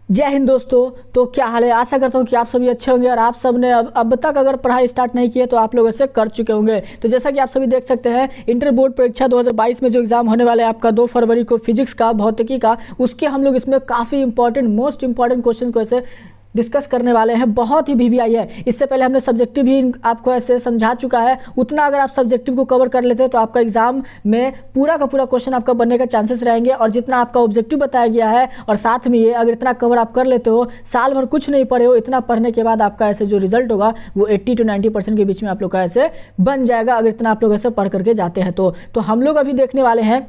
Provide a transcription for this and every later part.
जय हिंद दोस्तों। तो क्या हाल है? आशा करता हूँ कि आप सभी अच्छे होंगे और आप सब ने अब तक अगर पढ़ाई स्टार्ट नहीं की है तो आप लोग ऐसे कर चुके होंगे। तो जैसा कि आप सभी देख सकते हैं, इंटर बोर्ड परीक्षा 2022 में जो एग्जाम होने वाला है आपका 2 फरवरी को फिजिक्स का, भौतिकी का, उसके हम लोग इसमें काफ़ी इंपॉर्टेंट मोस्ट इंपॉर्टेंट क्वेश्चन को ऐसे डिस्कस करने वाले हैं। बहुत ही वीवीआई है। इससे पहले हमने सब्जेक्टिव भी आपको ऐसे समझा चुका है। उतना अगर आप सब्जेक्टिव को कवर कर लेते हैं तो आपका एग्जाम में पूरा का पूरा क्वेश्चन आपका बनने का चांसेस रहेंगे। और जितना आपका ऑब्जेक्टिव बताया गया है और साथ में ये अगर इतना कवर आप कर लेते हो, साल भर कुछ नहीं पढ़े हो, इतना पढ़ने के बाद आपका ऐसे जो रिजल्ट होगा वो 80 to 90% के बीच में आप लोग का ऐसे बन जाएगा, अगर इतना आप लोग ऐसे पढ़ करके जाते हैं तो हम लोग अभी देखने वाले हैं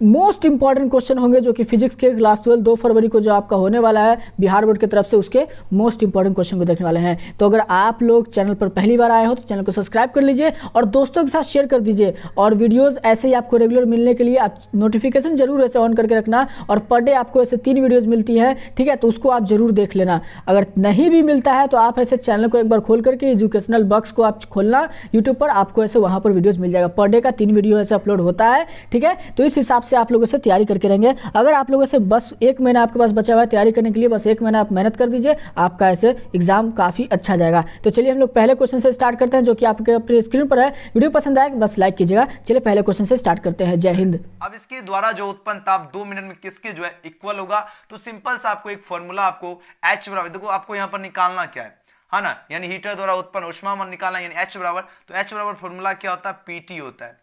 मोस्ट इंपॉर्टेंट क्वेश्चन होंगे जो कि फिजिक्स के क्लास 12 2 फरवरी को जो आपका होने वाला है बिहार बोर्ड की तरफ से, उसके मोस्ट इंपॉर्टेंट क्वेश्चन को देखने वाले हैं। तो अगर आप लोग चैनल पर पहली बार आए हो तो चैनल को सब्सक्राइब कर लीजिए और दोस्तों के साथ शेयर कर दीजिए। और वीडियोस ऐसे ही आपको रेगुलर मिलने के लिए आप नोटिफिकेशन जरूर ऐसे ऑन करके रखना। और पर डे आपको ऐसे 3 वीडियोज़ मिलती है, ठीक है? तो उसको आप जरूर देख लेना। अगर नहीं भी मिलता है तो आप ऐसे चैनल को एक बार खोल करके एजुकेशनल बॉक्स को आप खोलना यूट्यूब पर, आपको ऐसे वहाँ पर वीडियोज़ मिल जाएगा। पर डे का 3 वीडियो ऐसे अपलोड होता है, ठीक है? तो इस हिसाब से आप लोगों से तैयारी करके रहेंगे। अगर आप लोगों से बस 1 महीना आपके पास बचा हुआ है तैयारी करने के लिए, बस 1 महीना आप मेहनत कर दीजिए, आपका ऐसे एग्जाम काफी अच्छा जाएगा। तो चलिए हम लोग पहले क्वेश्चन से स्टार्ट करते हैं जो कि आपके अपने स्क्रीन पर है। वीडियो पसंद आए बस लाइक कीजिएगा। चलिए पहले क्वेश्चन से स्टार्ट करते हैं। जय हिंद। अब इसके द्वारा जो उत्पन्न ताप 2 मिनट में किसके जो है इक्वल होगा? तो सिंपल सा आपको एक फॉर्मूला आपको H बराबर, देखो आपको यहाँ पर निकालना क्या है ना, यानी हीटर द्वारा उत्पन्न ऊष्मा निकालना, यानी H बराबर, तो H बराबर फॉर्मूला क्या होता है? PT होता है।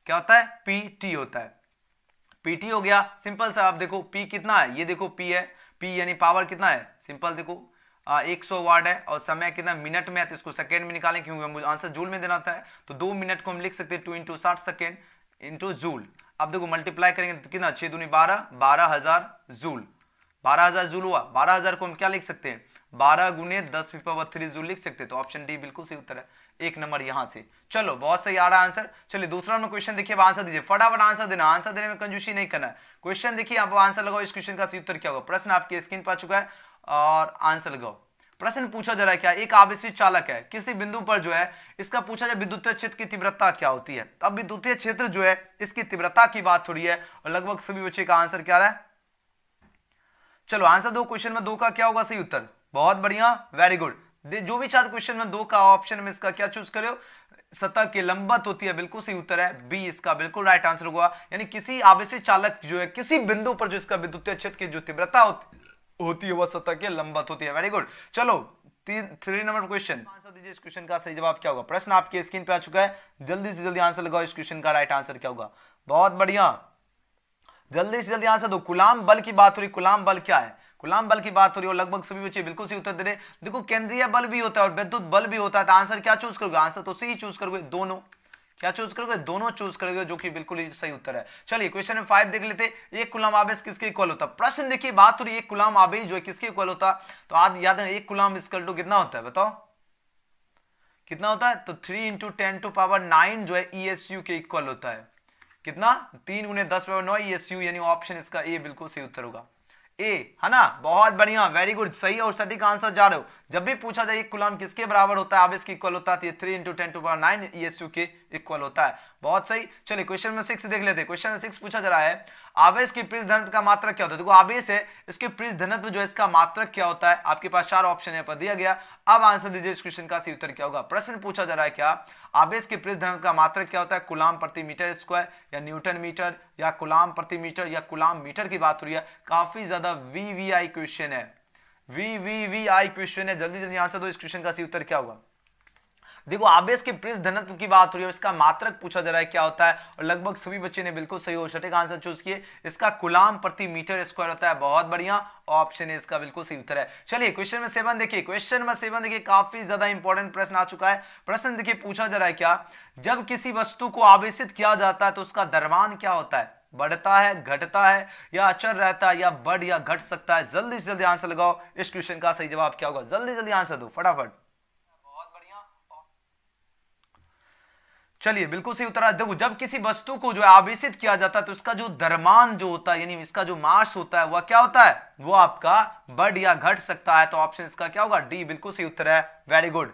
क्या होता है? PT होता है। PT हो गया। सिंपल सा आप देखो P कितना है, ये देखो P है, P यानी पावर कितना है, सिंपल देखो 100 वाट है, और समय कितना मिनट में है, तो इसको सेकेंड में निकालें क्योंकि मुझे आंसर जूल में देना होता है। तो 2 मिनट को हम लिख सकते हैं 2 × 60 सेकेंड इंटू जूल। अब देखो मल्टीप्लाई करेंगे तो कितना, 6 दूनी 12, 12,000 जूल। 12,000 जूल हुआ। 12,000 को हम क्या लिख सकते हैं? 12 × 10⁻³ जूल लिख सकते हैं। तो ऑप्शन डी बिल्कुल सही उत्तर है, 1 नंबर यहां से। चलो बहुत सही आ रहा है आंसर। चलिए दूसरा नंबर क्वेश्चन देखिए, अब आंसर दीजिए, फटाफट आंसर देना, आंसर देने में कंजूसी नहीं करना है। क्वेश्चन देखिए, आप आंसर लगाओ। इस क्वेश्चन का सही उत्तर क्या होगा? प्रश्न आपकी स्क्रीन पर आ चुका है और आंसर लगाओ। प्रश्न पूछा जा रहा है क्या, एक आवेशित चालक है, किसी बिंदु पर जो है इसका पूछा जाए विद्युतीय क्षेत्र की तीव्रता क्या होती है। अब विद्युतीय क्षेत्र जो है इसकी तीव्रता की बात हो रही है और लगभग सभी बच्चे का आंसर क्या रहा है? चलो आंसर दो, क्वेश्चन में 2 का क्या होगा सही उत्तर? बहुत बढ़िया, वेरी गुड। जो भी चाहते क्वेश्चन में 2 का ऑप्शन में इसका क्या चूज करो? सतह की लंबवत होती है, बिल्कुल सही उत्तर है बी, इसका बिल्कुल राइट आंसर होगा। यानी किसी आवेशित चालक जो है किसी बिंदु पर जो इसका विद्युतीय क्षेत्र की जो तीव्रता होती है वह सतह के लंबवत होती है। Very good. चलो 3 नंबर क्वेश्चन, आंसर दीजिए। इस क्वेश्चन का सही जवाब क्या होगा? प्रश्न आपके स्क्रीन पे आ चुका है, जल्दी से जल्दी आंसर लगाओ। इस क्वेश्चन का राइट आंसर क्या होगा? बहुत बढ़िया, जल्दी से जल्दी आंसर दो। कुलाम बल की बात हो रही, कुलाम बल क्या है? कुलाम बल की बात हो रही है और लगभग सभी बच्चे बिल्कुल सही उत्तर दे रहे। देखो केंद्रीय बल भी होता है और विद्युत बल भी होता है, तो आंसर क्या चूज करोगे? आंसर तो सही चूज करोगे, दोनों। क्या चूज करोगे? दोनों चूज करोगे, जो कि बिल्कुल ही सही उत्तर है। चलिए क्वेश्चन नंबर 5 देख लेते। एक कूलम आवेश किसके इक्वल होता है? प्रश्न देखिए, बात हो रही है एक कूलम आवेश जो है किसके इक्वल होता है। तो आज याद है, एक कूलम इक्वल टू कितना होता है बताओ? कितना होता है? तो 3 × 10⁹ जो है ESU के इक्वल होता है। कितना? 3 × 10⁹ ESU, यानी ऑप्शन इसका ए बिल्कुल सही उत्तर होगा, ए, है ना? बहुत बढ़िया, वेरी गुड, सही और सटीक आंसर जा रहे हो। जब भी पूछा जाए एक कूलम किसके बराबर होता है, आवेश के इक्वल होता है, तो ये 3 × 10⁹ ESU के इक्वल होता है। बहुत सही। चलिए क्वेश्चन में 6 देख लेते हैं। क्वेश्चन में 6 पूछा जा रहा है, आवेश की पृष्ठ घनत्व का मात्रक क्या होता है? देखो आवेश है, इसके पृष्ठ घनत्व जो है इसका मात्रक क्या होता है? आपके पास 4 ऑप्शन है पर दिया गया। अब आंसर दीजिए, इस क्वेश्चन का सही उत्तर क्या होगा? प्रश्न पूछा जा रहा है क्या, आवेश के पृष्ठ घनत्व का मात्रक क्या होता है? कूलम प्रति मीटर स्क्वायर, या न्यूटन मीटर, या कूलम प्रति मीटर, या कूलम मीटर की बात हो रही है। काफी ज्यादा वीवीआई क्वेश्चन है, वीवीआई क्वेश्चन है। जल्दी जल्दी आंसर दो, इस क्वेश्चन का सही उत्तर क्या होगा? देखो आवेश के पृष्ठ घनत्व की बात हो रही है, इसका मात्रक पूछा जा रहा है क्या होता है, और लगभग सभी बच्चे ने बिल्कुल सही और सटीक आंसर चूज किए। इसका कूलम प्रति मीटर स्क्वायर होता है। बहुत बढ़िया, ऑप्शन है इसका बिल्कुल सही उत्तर है। चलिए क्वेश्चन में 7 देखिए। क्वेश्चन में 7 देखिए, काफी ज्यादा इंपॉर्टेंट प्रश्न आ चुका है। प्रश्न देखिए पूछा जा रहा है क्या, जब किसी वस्तु को आवेशित किया जाता है तो उसका द्रव्यमान क्या होता है? बढ़ता है, घटता है, या अचर रहता है, या बढ़ या घट सकता है? जल्दी से जल्दी आंसर लगाओ। इस क्वेश्चन का सही जवाब क्या होगा? जल्दी जल्दी आंसर दो फटाफट। चलिए बिल्कुल सही उत्तर है। देखो जब किसी वस्तु को जो है आवेशित किया जाता है तो उसका जो द्रव्यमान जो होता है, यानी इसका जो मास होता है वह क्या होता है? वो आपका बढ़ या घट सकता है। तो ऑप्शन इसका क्या होगा? डी बिल्कुल सही उत्तर है, वेरी गुड।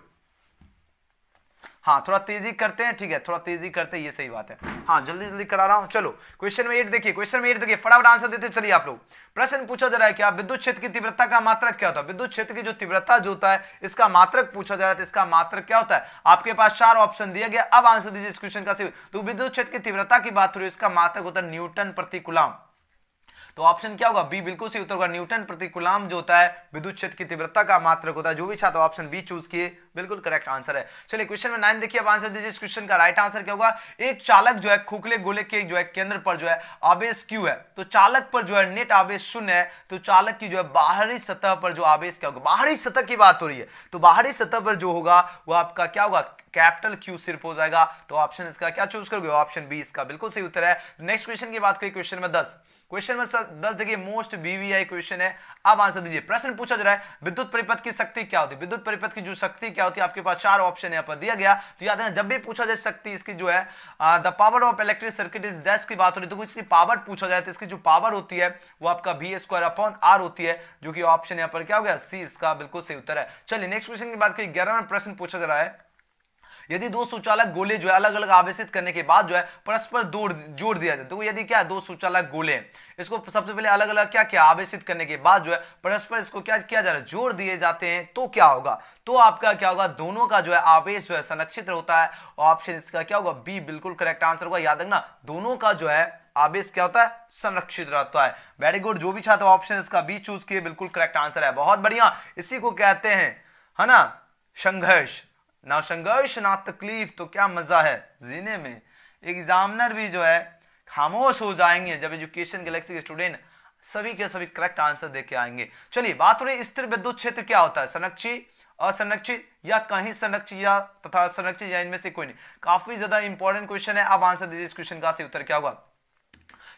हाँ थोड़ा तेजी करते हैं, ठीक है, थोड़ा तेजी करते हैं, ये सही बात है। हाँ जल्दी जल्दी करा रहा हूं। चलो क्वेश्चन में 8 देखिए, क्वेश्चन में 8 देखिए, फटाफट आंसर देते चलिए आप लोग। प्रश्न पूछा जा रहा है कि आप विद्युत क्षेत्र की तीव्रता का मात्रक क्या होता है? विद्युत क्षेत्र की जो तीव्रता जो होता है इसका मात्रक पूछा जा रहा है, तो इसका मात्रक क्या होता है? आपके पास 4 ऑप्शन दिया गया, अब आंसर दीजिए इस क्वेश्चन का। तो विद्युत क्षेत्र की तीव्रता की बात हो रही है, इसका मात्रक होता है न्यूटन प्रति कूलम। तो ऑप्शन क्या होगा? बी बिल्कुल सही उत्तर होगा। न्यूटन प्रति कूलम जो होता है विद्युत क्षेत्र की तीव्रता का मात्रक होता है। जो भी छात्र ऑप्शन बी चूज किए बिल्कुल करेक्ट आंसर है। चलिए क्वेश्चन में 9 देखिए, अब आंसर दीजिए इस क्वेश्चन का। राइट आंसर क्या होगा? एक चालक जो है खोखले गोले के जो है केंद्र पर जो है आवेश Q है, तो चालक पर जो है नेट आवेश 0 है, तो चालक की जो है बाहरी सतह पर जो आवेश क्या होगा? बाहरी सतह की बात हो रही है, तो बाहरी सतह पर जो होगा वो आपका क्या होगा? कैपिटल Q सिर्फ हो जाएगा। तो ऑप्शन इसका क्या चूज करोगे? ऑप्शन बी इसका बिल्कुल सही उत्तर है। नेक्स्ट क्वेश्चन की बात करें, क्वेश्चन में 10, क्वेश्चन में 10 देखिए, मोस्ट वीवीआई क्वेश्चन है। अब आंसर दीजिए। प्रश्न पूछा जा रहा है विद्युत परिपथ की शक्ति क्या होती है? विद्युत परिपथ की जो शक्ति क्या होती है, आपके पास 4 ऑप्शन यहाँ पर दिया गया। तो याद है जब भी पूछा जाए शक्ति इसकी जो है the power of electric circuit is that की बात हो रही है, तो इसकी पावर पूछा जाए तो इसकी जो पावर होती है वो आपका V²/R होती है, जो कि ऑप्शन यहाँ पर क्या हो गया? सी इसका बिल्कुल सही उत्तर है। चलिए नेक्स्ट क्वेश्चन की बात करें, 11वां प्रश्न पूछा जा रहा है, यदि दो सुचालक गोले जो है अलग अलग आवेशित करने के बाद जो है परस्पर जोड़ दिया जाए, तो यदि क्या है? दो सुचालक गोले इसको सबसे पहले अलग अलग क्या क्या आवेशित करने के बाद जो है परस्पर इसको क्या किया जा रहा है? जोड़ दिए जाते हैं, तो क्या होगा? तो आपका क्या होगा? दोनों का जो है आवेश जो है संरक्षित होता है। ऑप्शन इसका क्या होगा? बी बिल्कुल करेक्ट आंसर होगा। याद रखना दोनों का जो है आवेश क्या होता है? संरक्षित रहता है। वेरी गुड, जो भी छात्र ऑप्शन इसका बी चूज किए बिल्कुल करेक्ट आंसर है। बहुत बढ़िया, इसी को कहते हैं है ना संघर्ष। ना संघर्ष ना तकलीफ तो क्या मजा है जीने में। एग्जामिनर भी जो है खामोश हो जाएंगे जब एजुकेशन गैलेक्सी के स्टूडेंट सभी के सभी करेक्ट आंसर देके आएंगे। चलिए बात हो रही स्थिर विद्युत क्षेत्र क्या होता है? संरक्षित, असंरक्षित या कहीं संरक्षित या तथा संरक्षित या इनमें से कोई नहीं। काफी ज्यादा इंपॉर्टेंट क्वेश्चन है। अब आंसर दीजिए इस क्वेश्चन का सही उत्तर क्या होगा?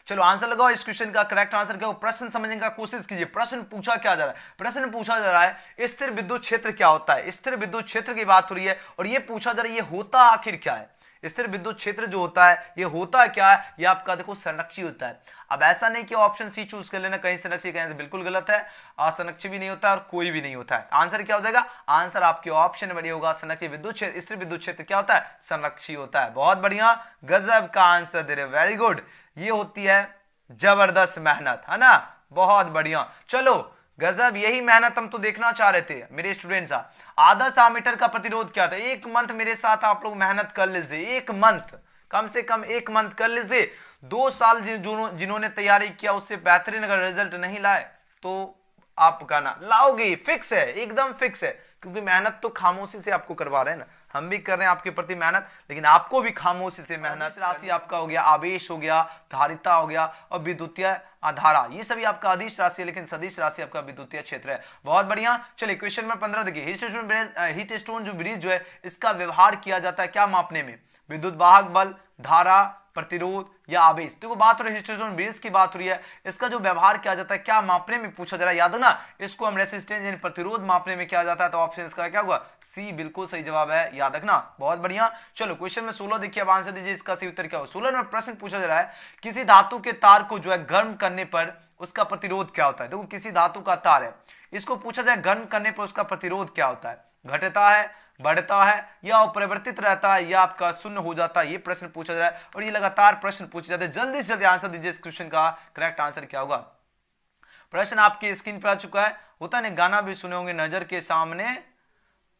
चलो आंसर लगाओ इस क्वेश्चन का। करेक्ट आंसर क्या हो? प्रश्न समझने का कोशिश कीजिए। प्रश्न पूछा क्या जा रहा है? प्रश्न पूछा जा रहा है स्थिर विद्युत क्षेत्र क्या होता है। स्थिर विद्युत क्षेत्र की बात हो रही है और ये पूछा जा रहा है ये होता आखिर क्या है? स्थिर विद्युत क्षेत्र जो होता है ये होता क्या है? ये आपका देखो संरक्षित होता है। अब ऐसा नहीं कि ऑप्शन सी चूज कर लेना, कहीं संरक्षित कहीं से बिल्कुल गलत है। असंरक्षित भी नहीं होता और कोई भी नहीं होता है। आंसर क्या हो जाएगा? आंसर आपके ऑप्शन में होगा संरक्षित विद्युत क्षेत्र। स्थिर विद्युत क्षेत्र क्या होता है? संरक्षित होता है। बहुत बढ़िया, गजब का आंसर दे रहे, वेरी गुड। ये होती है जबरदस्त मेहनत, है ना? बहुत बढ़िया। चलो गजब, यही मेहनत हम तो देखना चाह रहे थे मेरे स्टूडेंट्स। आदर्श एमीटर का प्रतिरोध क्या था? एक मंथ मेरे साथ आप लोग मेहनत कर लीजिए, एक मंथ, कम से कम एक मंथ कर लीजिए। 2 साल जिन्होंने तैयारी किया उससे बेहतरीन अगर रिजल्ट नहीं लाए तो आपका ना लाओगे, फिक्स है, एकदम फिक्स है, क्योंकि मेहनत तो खामोशी से आपको करवा रहे हैं ना। हम भी कर रहे हैं आपके प्रति मेहनत, लेकिन आपको भी खामोशी से मेहनत। राशि आपका हो गया, आवेश हो गया, धारिता हो गया और विद्युतीय धारा, ये सभी आपका अदिश राशि है, लेकिन सदिश राशि आपका विद्युतीय क्षेत्र है। बहुत बढ़िया। चलिए क्वेश्चन में 15 देखिए, हीट स्टोन जो ब्रिज जो है इसका व्यवहार किया जाता है क्या मापने में? विद्युत वाहक बल, धारा, प्रतिरोध या आवेश। देखो बात हो रही है हिस्टोन ब्रिज की बात हो रही है, इसका जो व्यवहार किया जाता है क्या मापने में पूछा जा रहा है। याद है ना, इसको हम रेसिस्टेंस यानी प्रतिरोध मापने में किया जाता है। तो ऑप्शन इसका क्या होगा? सी बिल्कुल सही जवाब है, याद रखना। बहुत बढ़िया। चलो क्वेश्चन में 16 देखिए, अब आंसर दीजिए इसका सही उत्तर क्या होगा। 16 नंबर प्रश्न पूछा जा रहा है किसी धातु के तार को जो है गर्म करने पर उसका प्रतिरोध क्या होता है। देखो किसी धातु का तार है, इसको पूछा जाए गर्म करने पर उसका प्रतिरोध क्या होता है? घटता है, बढ़ता है या अपरिवर्तित रहता है या आपका शून्य हो जाता है? ये प्रश्न पूछा जा रहा है और ये लगातार प्रश्न पूछे जाते हैं। जल्दी से जल्दी आंसर दीजिए इस क्वेश्चन का। करेक्ट आंसर क्या होगा? प्रश्न आपकी स्क्रीन पे आ चुका है। होता है गाना भी सुने होंगे, नजर के सामने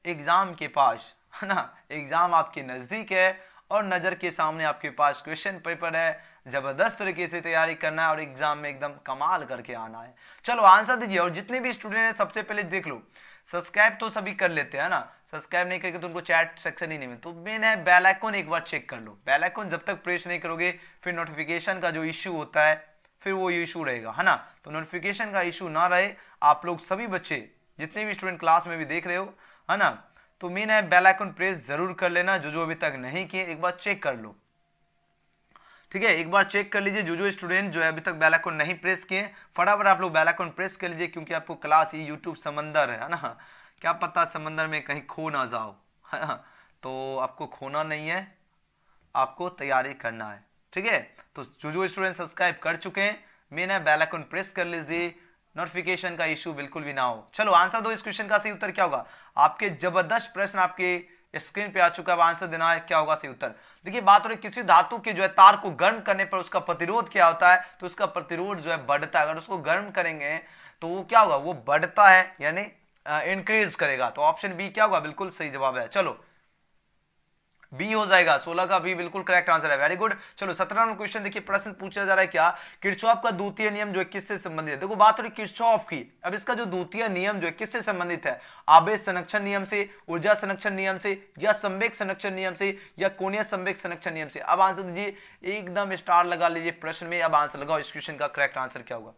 एग्जाम के पास, है ना? एग्जाम आपके नजदीक है और नजर के सामने आपके पास क्वेश्चन पेपर है। जबरदस्त तरीके से तैयारी करना है और एग्जाम में एकदम कमाल करके आना है। चलो आंसर दीजिए। और जितने भी स्टूडेंट हैं सबसे पहले देख लो, सब्सक्राइब तो सभी कर लेते हैं ना, सब्सक्राइब नहीं करके तो उनको चैट सेक्शन ही नहीं मिलता। तो मेन है बेल आइकन एक बार चेक कर लो। बेल आइकन जब तक प्रेस नहीं करोगे फिर नोटिफिकेशन का जो इश्यू होता है फिर वो इशू रहेगा, है ना? तो नोटिफिकेशन का इशू ना रहे, आप लोग सभी बच्चे जितने भी स्टूडेंट क्लास में भी देख रहे हो, है ना, तो मेन है बेल आइकन प्रेस जरूर कर लेना। जो अभी तक नहीं किए एक बार चेक कर लो, ठीक है? एक बार चेक कर लीजिए। जो स्टूडेंट जो है अभी तक बेल आइकन नहीं प्रेस किए, फटाफट आप लोग बेल आइकन प्रेस कर लीजिए, क्योंकि आपको क्लास ये यूट्यूब समंदर है ना, क्या पता समंदर में कहीं खो ना जाओ, है ना? तो आपको खोना नहीं है, आपको तैयारी करना है, ठीक है? तो जो स्टूडेंट सब्सक्राइब कर चुके हैं, मेन है बेल आइकन प्रेस कर लीजिए, नोटिफिकेशन का इशू बिल्कुल भी ना हो। चलो आंसर दो इस क्वेश्चन का सही उत्तर क्या होगा। आपके जबरदस्त प्रश्न आपके स्क्रीन पे आ चुका है, अब आंसर देना है क्या होगा सही उत्तर। देखिए बात हो रही किसी धातु के जो है तार को गर्म करने पर उसका प्रतिरोध क्या होता है, तो उसका प्रतिरोध जो है बढ़ता है। अगर उसको गर्म करेंगे तो वो क्या होगा, वो बढ़ता है यानी इंक्रीज करेगा। तो ऑप्शन बी क्या होगा, बिल्कुल सही जवाब है। चलो बी हो जाएगा, 16 का बी बिल्कुल करेक्ट आंसर है, वेरी गुड। चलो 17 नंबर क्वेश्चन देखिए, प्रश्न पूछा जा रहा है क्या, किरचॉफ का द्वितीय नियम जो है किससे संबंधित है। देखो बात हो रही किरचॉफ की, अब इसका जो द्वितीय नियम जो है किससे संबंधित है, आवेश संरक्षण नियम से, ऊर्जा संरक्षण नियम से, या संवेग संरक्षण नियम से, या कोणीय संवेग संरक्षण नियम से। अब आंसर दीजिए, एकदम स्टार लगा लीजिए प्रश्न में, अब आंसर लगाओ इस क्वेश्चन का करेक्ट आंसर क्या होगा।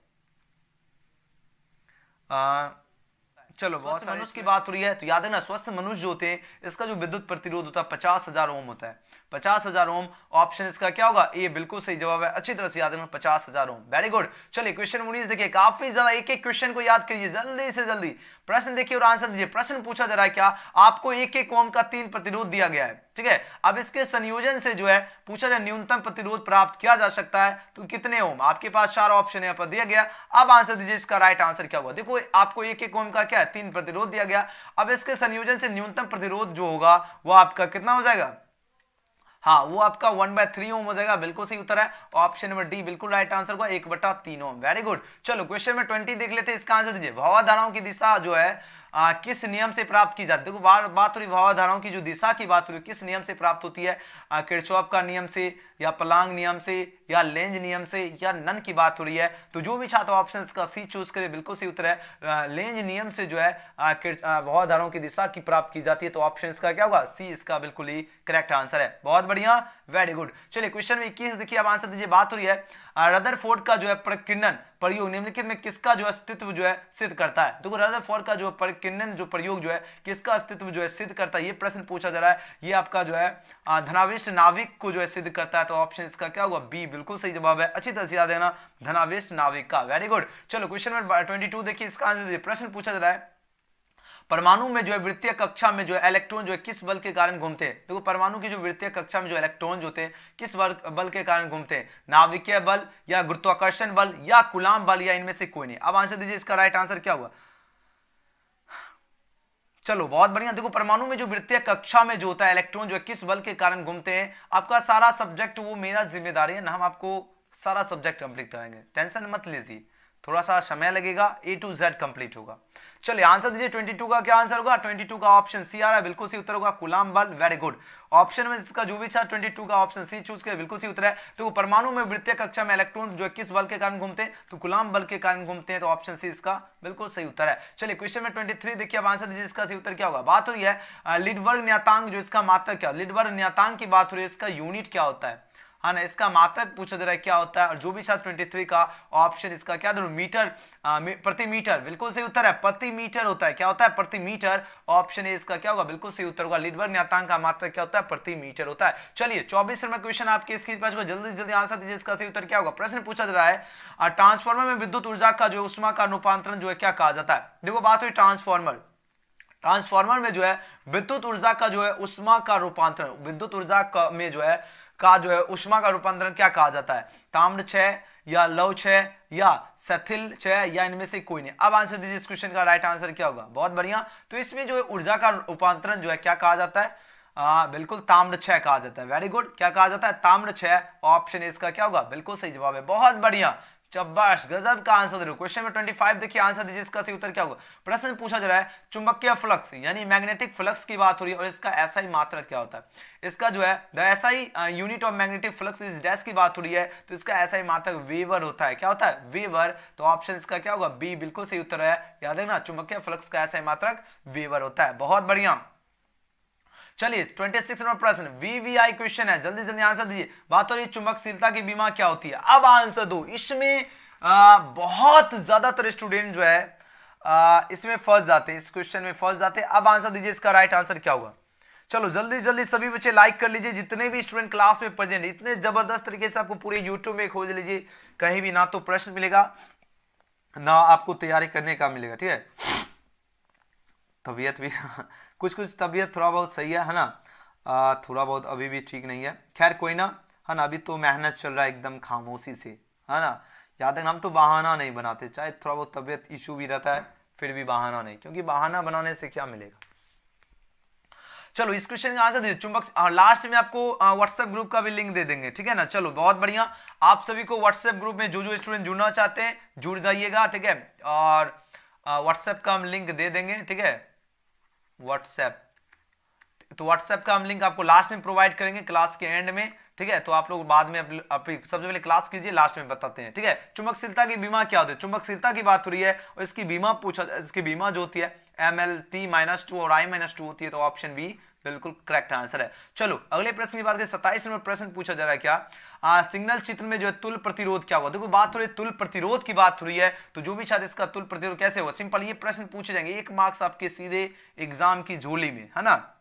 चलो बहुत सारे मनुष्य की बात हो रही है, तो याद है ना, स्वस्थ मनुष्य जो होते हैं इसका जो विद्युत प्रतिरोध होता है 50,000 ओम होता है, 50,000 ओम। ऑप्शन इसका क्या होगा, ये बिल्कुल सही जवाब है, अच्छी तरह से याद रखना 50,000 ओम, वेरी गुड। चलिए क्वेश्चन 19 देखिए, काफी ज्यादा एक एक क्वेश्चन को याद कीजिए जल्दी से जल्दी, प्रश्न देखिए और आंसर दीजिए। प्रश्न पूछा जा रहा है क्या, आपको 1-1 ओम का 3 प्रतिरोध दिया गया है, ठीक है। अब इसके संयोजन से जो है पूछा जाए न्यूनतम प्रतिरोध प्राप्त किया जा सकता है तो कितने ओम, आपके पास 4 ऑप्शन यहाँ पर दिया गया। अब आंसर दीजिए इसका राइट आंसर क्या होगा। देखो आपको 1-1 ओम का क्या है 3 प्रतिरोध दिया गया, अब इसके संयोजन से न्यूनतम प्रतिरोध जो होगा वो आपका कितना हो जाएगा, हाँ वो आपका 1/3 ओम हो जाएगा, बिल्कुल सही उत्तर है, ऑप्शन नंबर डी बिल्कुल राइट आंसर होगा 1/3 ओम, वेरी गुड। चलो क्वेश्चन में 20 देख लेते हैं, इसका आंसर दीजिए। भवाधाराओं की दिशा जो है किस नियम से प्राप्त की जाती है। देखो बात हो रही भवाधाराओं की जो दिशा की बात हो रही है किस नियम से प्राप्त होती है, किरचॉफ का नियम से, या प्लांक नियम से, या लेंज नियम से, या नन की बात हो रही है। तो जो भी छात्र ऑप्शन का सी चूज करे बिल्कुल सही उत्तर है, लेंज नियम से जो है भवाधाराओं की दिशा की प्राप्त की जाती है। तो ऑप्शन इसका क्या होगा, सी इसका बिल्कुल ही करेक्ट आंसर है, बहुत बढ़िया, वेरी गुड। चलिए क्वेश्चन में 21 देखिए, अब आंसर दीजिए। बात हो रही है रदरफोर्ड का जो है प्रकीर्णन प्रयोग निम्नलिखित में किसका जो अस्तित्व जो है सिद्ध करता है। देखो रदरफोर्ड का जो प्रकीर्णन जो प्रयोग जो है किसका अस्तित्व जो है सिद्ध करता है, ये प्रश्न पूछा जा रहा है। ये आपका जो है धनावेश नाविक को जो है सिद्ध करता है। तो ऑप्शन इसका क्या होगा, बी बिल्कुल सही जवाब है, अच्छी तरह से याद देना, धनावेश नाविक का, वेरी गुड। चलो क्वेश्चन नंबर 22 देखिए, इसका आंसर दीजिए। प्रश्न पूछा जा रहा है परमाणु में जो है वृत्तीय कक्षा में जो है इलेक्ट्रॉन जो है किस बल के कारण घूमते हैं। देखो परमाणु की जो वृत्तीय कक्षा में जो इलेक्ट्रॉन जो होते हैं किस बल के कारण घूमते हैं, नाभिकीय बल, या गुरुत्वाकर्षण बल, या कूलाम बल, या इनमें से कोई नहीं। अब आंसर दीजिए इसका राइट आंसर क्या होगा। चलो बहुत बढ़िया। देखो परमाणु में जो वृत्तीय कक्षा में जो होता है इलेक्ट्रॉन जो है किस बल के कारण घूमते हैं, आपका सारा सब्जेक्ट वो मेरा जिम्मेदारी है ना, हम आपको सारा सब्जेक्ट कंप्लीट कराएंगे, टेंशन मत लीजिए, थोड़ा सा समय लगेगा, A to Z कंप्लीट होगा। चलिए आंसर दीजिए 22 का क्या आंसर होगा, 22 का ऑप्शन सी आ रहा है, बिल्कुल सही उत्तर होगा कूलाम बल, वेरी गुड। ऑप्शन में इसका जो भी था 22 का ऑप्शन सी चूज किया, बिल्कुल सही उत्तर है। तो परमाणु में वृत्तीय कक्षा में इलेक्ट्रॉन जो है किस बल के कारण घूमते हैं, तो कूलाम बल के कारण घूमते हैं। तो ऑप्शन सी इसका बिल्कुल सही उत्तर है। चलिए क्वेश्चन में 23 देखिए, अब आंसर दीजिए इसका सही उत्तर क्या होगा। बात हो रही है लिडबर्ग नियतांक जो इसका मात्रक क्या, लिडबर्ग नियतांक की बात हो रही है, इसका यूनिट क्या होता है, हाँ ना, इसका मात्रक पूछा जा रहा है क्या होता है। और जो भी छात्र 23 का ऑप्शन इसका क्या दो, मीटर प्रति मीटर, बिल्कुल सही उत्तर है, प्रति मीटर होता है, क्या होता है, प्रति मीटर। ऑप्शन ए इसका क्या होगा, बिल्कुल सही उत्तर होगा, लिडबर्ग नियतांक का मात्रक क्या होता है, प्रति मीटर होता है। चलिए 24 नंबर क्वेश्चन आपके स्क्रीन पर, जल्दी जल्दी आंसर दीजिए, इसका सही उत्तर क्या होगा। प्रश्न पूछा जा रहा है ट्रांसफार्मर में विद्युत ऊर्जा का जो ऊष्मा का रूपांतरण जो है क्या कहा जाता है। देखो बात हुई ट्रांसफार्मर में जो है विद्युत ऊर्जा का जो है ऊष्मा का रूपांतरण, विद्युत ऊर्जा में जो है ऊष्मा का रूपांतरण क्या कहा जाता है, ताम्र क्षय, या लौह क्षय, या सेथिल क्षय, या इनमें से कोई नहीं। अब आंसर दीजिए इस क्वेश्चन का राइट आंसर क्या होगा, बहुत बढ़िया। तो इसमें जो है ऊर्जा का रूपांतरण जो है क्या कहा जाता है, बिल्कुल ताम्र क्षय कहा जाता है, वेरी गुड। क्या कहा जाता है, ताम्र क्षय। ऑप्शन इसका क्या होगा, बिल्कुल सही जवाब है, बहुत बढ़िया, शाबाश, गजब का आंसर दे रहे हो। क्वेश्चन में 25 देखिए, आंसर दीजिए इसका सही उत्तर क्या होगा। प्रश्न पूछा जा रहा है चुंबकीय फ्लक्स यानी मैग्नेटिक फ्लक्स की बात हो रही है, और इसका एसआई मात्रक क्या होता है। इसका जो है the SI unit of magnetic flux is dash की बात हो रही है, तो इसका एसआई मात्रक वेबर होता है, क्या होता है, वेबर। तो ऑप्शन इसका क्या होगा, बी बिल्कुल सही उत्तर है, याद रखना चुंबकीय फ्लक्स का एसआई मात्रक वेबर होता है, बहुत बढ़िया। चलिए 26 नंबर प्रश्न वीवीआई क्वेश्चन है, जल्दी जल्दी आंसर दीजिए। बात हो रही चुंबकशीलता की बीमा क्या होती है। अब आंसर दो, इसमें बहुत ज्यादातर स्टूडेंट जो है इसमें फंस जाते हैं, इस क्वेश्चन में फंस जाते हैं। अब आंसर दीजिए इसका राइट आंसर क्या होगा। चलो जल्दी जल्दी सभी बच्चे लाइक कर लीजिए, जितने भी स्टूडेंट क्लास में प्रेजेंट, इतने जबरदस्त तरीके से आपको पूरे यूट्यूब में खोज लीजिए, कहीं भी ना तो प्रश्न मिलेगा ना आपको तैयारी करने का मिलेगा, ठीक है। तबीयत भी कुछ तबीयत थोड़ा बहुत सही है ना, थोड़ा बहुत अभी भी ठीक नहीं है, खैर कोई ना, है ना, अभी तो मेहनत चल रहा है एकदम खामोशी से, है ना। याद रखना हम तो बहाना नहीं बनाते, चाहे थोड़ा बहुत तबीयत इशू भी रहता है फिर भी बहाना नहीं, क्योंकि बहाना बनाने से क्या मिलेगा। चलो इस क्वेश्चन का आंसर दीजिए। चुंबक, लास्ट में आपको व्हाट्सएप ग्रुप का भी लिंक दे देंगे, ठीक है ना। चलो बहुत बढ़िया, आप सभी को व्हाट्सएप ग्रुप में जो स्टूडेंट जुड़ना चाहते हैं जुड़ जाइएगा, ठीक है। और व्हाट्सएप का हम लिंक दे देंगे, ठीक है। व्हाट्सएप, तो व्हाट्सएप का हम लिंक आपको लास्ट में प्रोवाइड करेंगे क्लास के एंड में, ठीक है। तो आप लोग बाद में सबसे पहले क्लास कीजिए, लास्ट में बताते हैं, ठीक है। चुंबकशीलता की बीमा क्या होती है? चुंबकशीलता की बात हो रही है और इसकी बीमा पूछा, इसकी बीमा जो होती है MLT-2 और I-2 होती है, तो ऑप्शन बी बिल्कुल करेक्ट आंसर है। चलो अगले प्रश्न की बात करें, 27 नंबर प्रश्न पूछा जा रहा है क्या, सिग्नल चित्र में जो है तुल प्रतिरोध क्या होगा। देखो बात हो रही है तुल प्रतिरोध की बात हो रही है, तो जो भी छात्र इसका तुल प्रतिरोध कैसे होगा, सिंपल ये प्रश्न पूछे जाएंगे, 1 मार्क्स आपके सीधे एग्जाम की झोली में, है ना।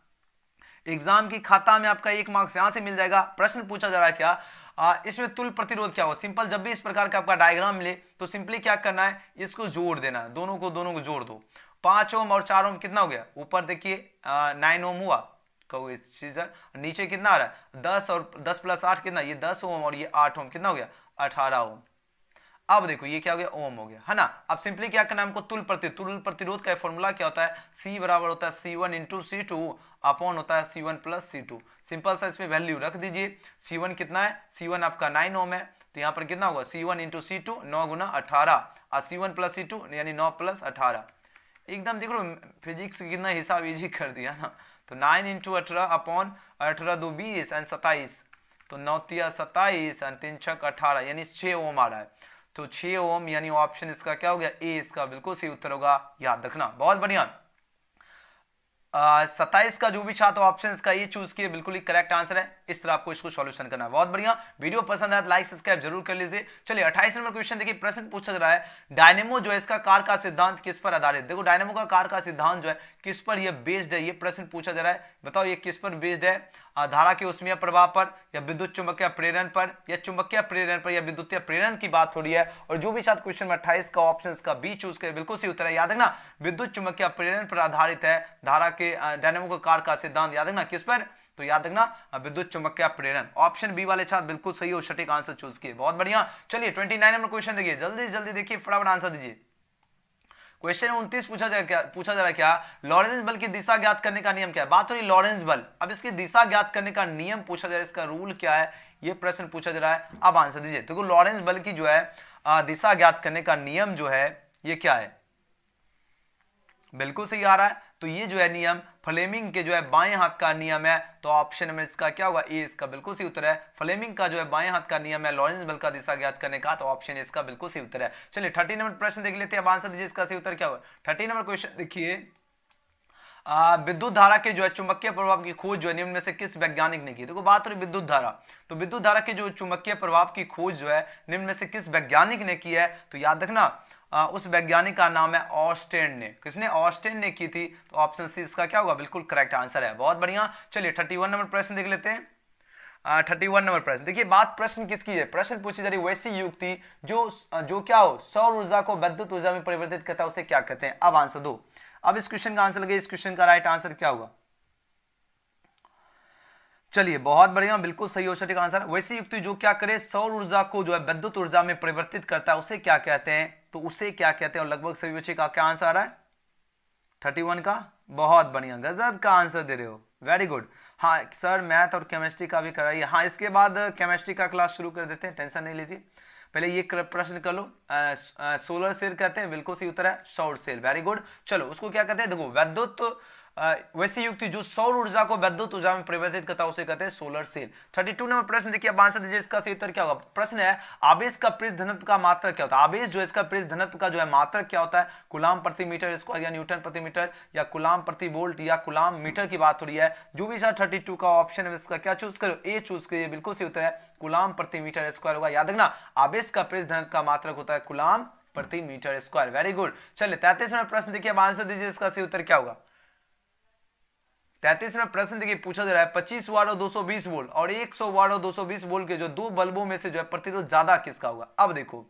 एग्जाम की खाता में आपका 1 मार्क्स यहां से मिल जाएगा। प्रश्न पूछा जा रहा है क्या, इसमें तुल प्रतिरोध क्या होगा। सिंपल जब भी इस प्रकार का आपका डायग्राम मिले तो सिंपली क्या करना है, इसको जोड़ देना है, दोनों को जोड़ दो। 5 ओम और 4 ओम कितना हो गया, ऊपर देखिए 9 ओम हुआ, कहो सीजर, नीचे कितना आ रहा है 10, और 10 + 8 कितना, ये 10 ओम और ये 8 ओम, कितना हो गया 18 ओम। अब देखो ये क्या हो गया, ओम हो गया, है ना। अब सिंपली क्या करना है हमको, तुल प्रतिरोध का फॉर्मूला क्या होता है, C बराबर होता है C1 × C2 अपॉन होता है C1 + C2। सिंपल सा इसमें वैल्यू रख दीजिए। C1 कितना है, C1 आपका 9 ओम है, तो यहाँ पर कितना होगा C1 × C2 9 × 18 और C1 + C2 यानी 9 + 18। एकदम देख लो फिजिक्स कितना हिसाब इजी कर दिया ना। तो 9 × 18 अपॉन 18 × 2 = 20 और 27, तो 9 × 3 = 27 और 3 × 6 = 18, यानी 6 ओम आ रहा है। तो 6 ओम यानी ऑप्शन इसका क्या हो गया, ए इसका बिल्कुल सही उत्तर होगा, याद रखना। बहुत बढ़िया। 27 का जो भी छात्र ऑप्शन इसका ये चूज किए, बिल्कुल ही करेक्ट आंसर है। इस तरह आपको इसको सॉल्यूशन करना है। बहुत बढ़िया, वीडियो पसंद आया तो लाइक सब्सक्राइब जरूर कर लीजिए। चलिए 28 नंबर क्वेश्चन देखिए, प्रश्न पूछा जा रहा है डायनेमो जो है इसका कार्य का सिद्धांत किस पर आधारित। देखो डायनेमो का कार्य का सिद्धांत जो है किस पर ये बेस्ड है, ये प्रश्न पूछा जा रहा है। बताओ ये किस पर बेस्ड है, धारा के ऊष्मीय प्रभाव पर या विद्युत चुंबकीय प्रेरण पर या चुंबकीय प्रेरण पर या विद्युतीय प्रेरण की बात हो रही है। और जो भी छात्र क्वेश्चन में 28 का ऑप्शन का बी चूज करे बिल्कुल सही उत्तर है। याद रखना विद्युत चुंबकीय प्रेरण पर आधारित है धारा के डायनेमो का कार्य का सिद्धांत। याद रखना किस पर, तो याद रखना विद्युत चुंबकीय प्रेरण। ऑप्शन बी वाले छात्र बिल्कुल सही और सटीक आंसर चूज किए। बहुत बढ़िया। चलिए 29 नंबर क्वेश्चन देखिए, जल्दी देखिए, फटाफट आंसर दीजिए। क्वेश्चन 29 पूछा जा रहा है क्या, लॉरेंज बल की दिशा ज्ञात करने का नियम क्या है। बात हो रही लॉरेंज बल, अब इसकी दिशा ज्ञात करने का नियम पूछा जा रहा है, इसका रूल क्या है, ये प्रश्न पूछा जा रहा है। अब आंसर दीजिए। देखो लॉरेंज बल की जो है दिशा ज्ञात करने का नियम जो है ये क्या है, बिल्कुल सही आ रहा है। तो ये जो है नियम फ्लेमिंग के जो है बाएं हाथ का नियम है, तो ऑप्शन नंबर इसका क्या होगा, ए इसका बिल्कुल सही उत्तर है। फ्लेमिंग का जो है बाएं हाथ का नियम है लॉरेंज बल का दिशा ज्ञात करने का, तो ऑप्शन इसका बिल्कुल सही उत्तर है। चलिए 30 नंबर प्रश्न देख लेते हैं, अब आंसर दीजिए इसका सही उत्तर क्या होगा। 30 नंबर क्वेश्चन देखिए, विद्युत धारा के जो है चुंबकीय प्रभाव की खोज जो है निम्न में से किस वैज्ञानिक ने की। देखो बात हो रही विद्युत धारा, तो विद्युत धारा के जो चुंबकीय प्रभाव की खोज जो है निम्न में से किस वैज्ञानिक ने की है, तो याद रखना उस वैज्ञानिक का नाम है ऑस्टेन ने। किसने, ऑस्टेन ने की थी, तो ऑप्शन सी इसका क्या होगा, बिल्कुल करेक्ट आंसर है। बहुत बढ़िया। चलिए 31 नंबर प्रश्न देख लेते हैं। 31 नंबर प्रश्न देखिए, बात प्रश्न किसकी है, प्रश्न पूछी जा रही वैसी युक्ति जो क्या हो सौर ऊर्जा को विद्युत ऊर्जा में परिवर्तित करता है, उसे क्या कहते हैं। अब आंसर दो। अब इस क्वेश्चन का आंसर लगे, इस क्वेश्चन का राइट आंसर क्या होगा। चलिए बहुत बढ़िया, बिल्कुल सही और सटीक आंसर। वैसी युक्ति जो क्या करे सौर ऊर्जा को जो है विद्युत ऊर्जा में परिवर्तित करता है, उसे क्या कहते हैं, तो उसे क्या कहते हैं। और लगभग सभी बच्चे का क्या आंसर आ रहा है 31 का। बहुत बढ़िया, गजब का आंसर दे रहे हो, वेरी गुड। हाँ सर मैथ और केमिस्ट्री का भी कराइए। हाँ इसके बाद केमिस्ट्री का क्लास शुरू कर देते हैं, टेंशन नहीं लीजिए, पहले ये प्रश्न कर लो। सोलर सेल कहते हैं, बिल्कुल सही उत्तर है सौर सेल, वेरी गुड। चलो उसको क्या कहते हैं, देखो विद्युत वैसी युक्ति जो सौर ऊर्जा को विद्युत ऊर्जा में परिवर्तित करता है उसे कहते हैं सोलर सेल। 32 नंबर प्रश्न देखिए, अब आंसर दीजिए इसका सही उत्तर क्या होगा। प्रश्न है आवेश का पृष्ठ घनत्व का मात्रक क्या होता है। आवेश जो है इसका पृष्ठ घनत्व का जो है मात्रक क्या होता है, कूलाम प्रति मीटर स्क्वायर या न्यूटन प्रति मीटर या कूलाम प्रति वोल्ट या कूलाम मीटर की बात हो रही है। जो भी सर 32 का ऑप्शन है इसका क्या चूज करो, ए चूज करिए, बिल्कुल सही उत्तर है कूलाम प्रति मीटर स्क्वायर होगा। याद रखना आवेश का पृष्ठ घनत्व का मात्रक होता है कूलाम प्रति मीटर स्क्वायर, वेरी गुड। चलिए 33 नंबर प्रश्न देखिए, अब आंसर दीजिए इसका सही उत्तर क्या होगा। 33 में प्रश्न देखिए पूछा जा रहा है 25 वाट और 220 वोल्ट और 100 वाट और 220 वोल्ट के जो दो बल्बों में से जो है प्रतिरोध ज्यादा किसका होगा। अब देखो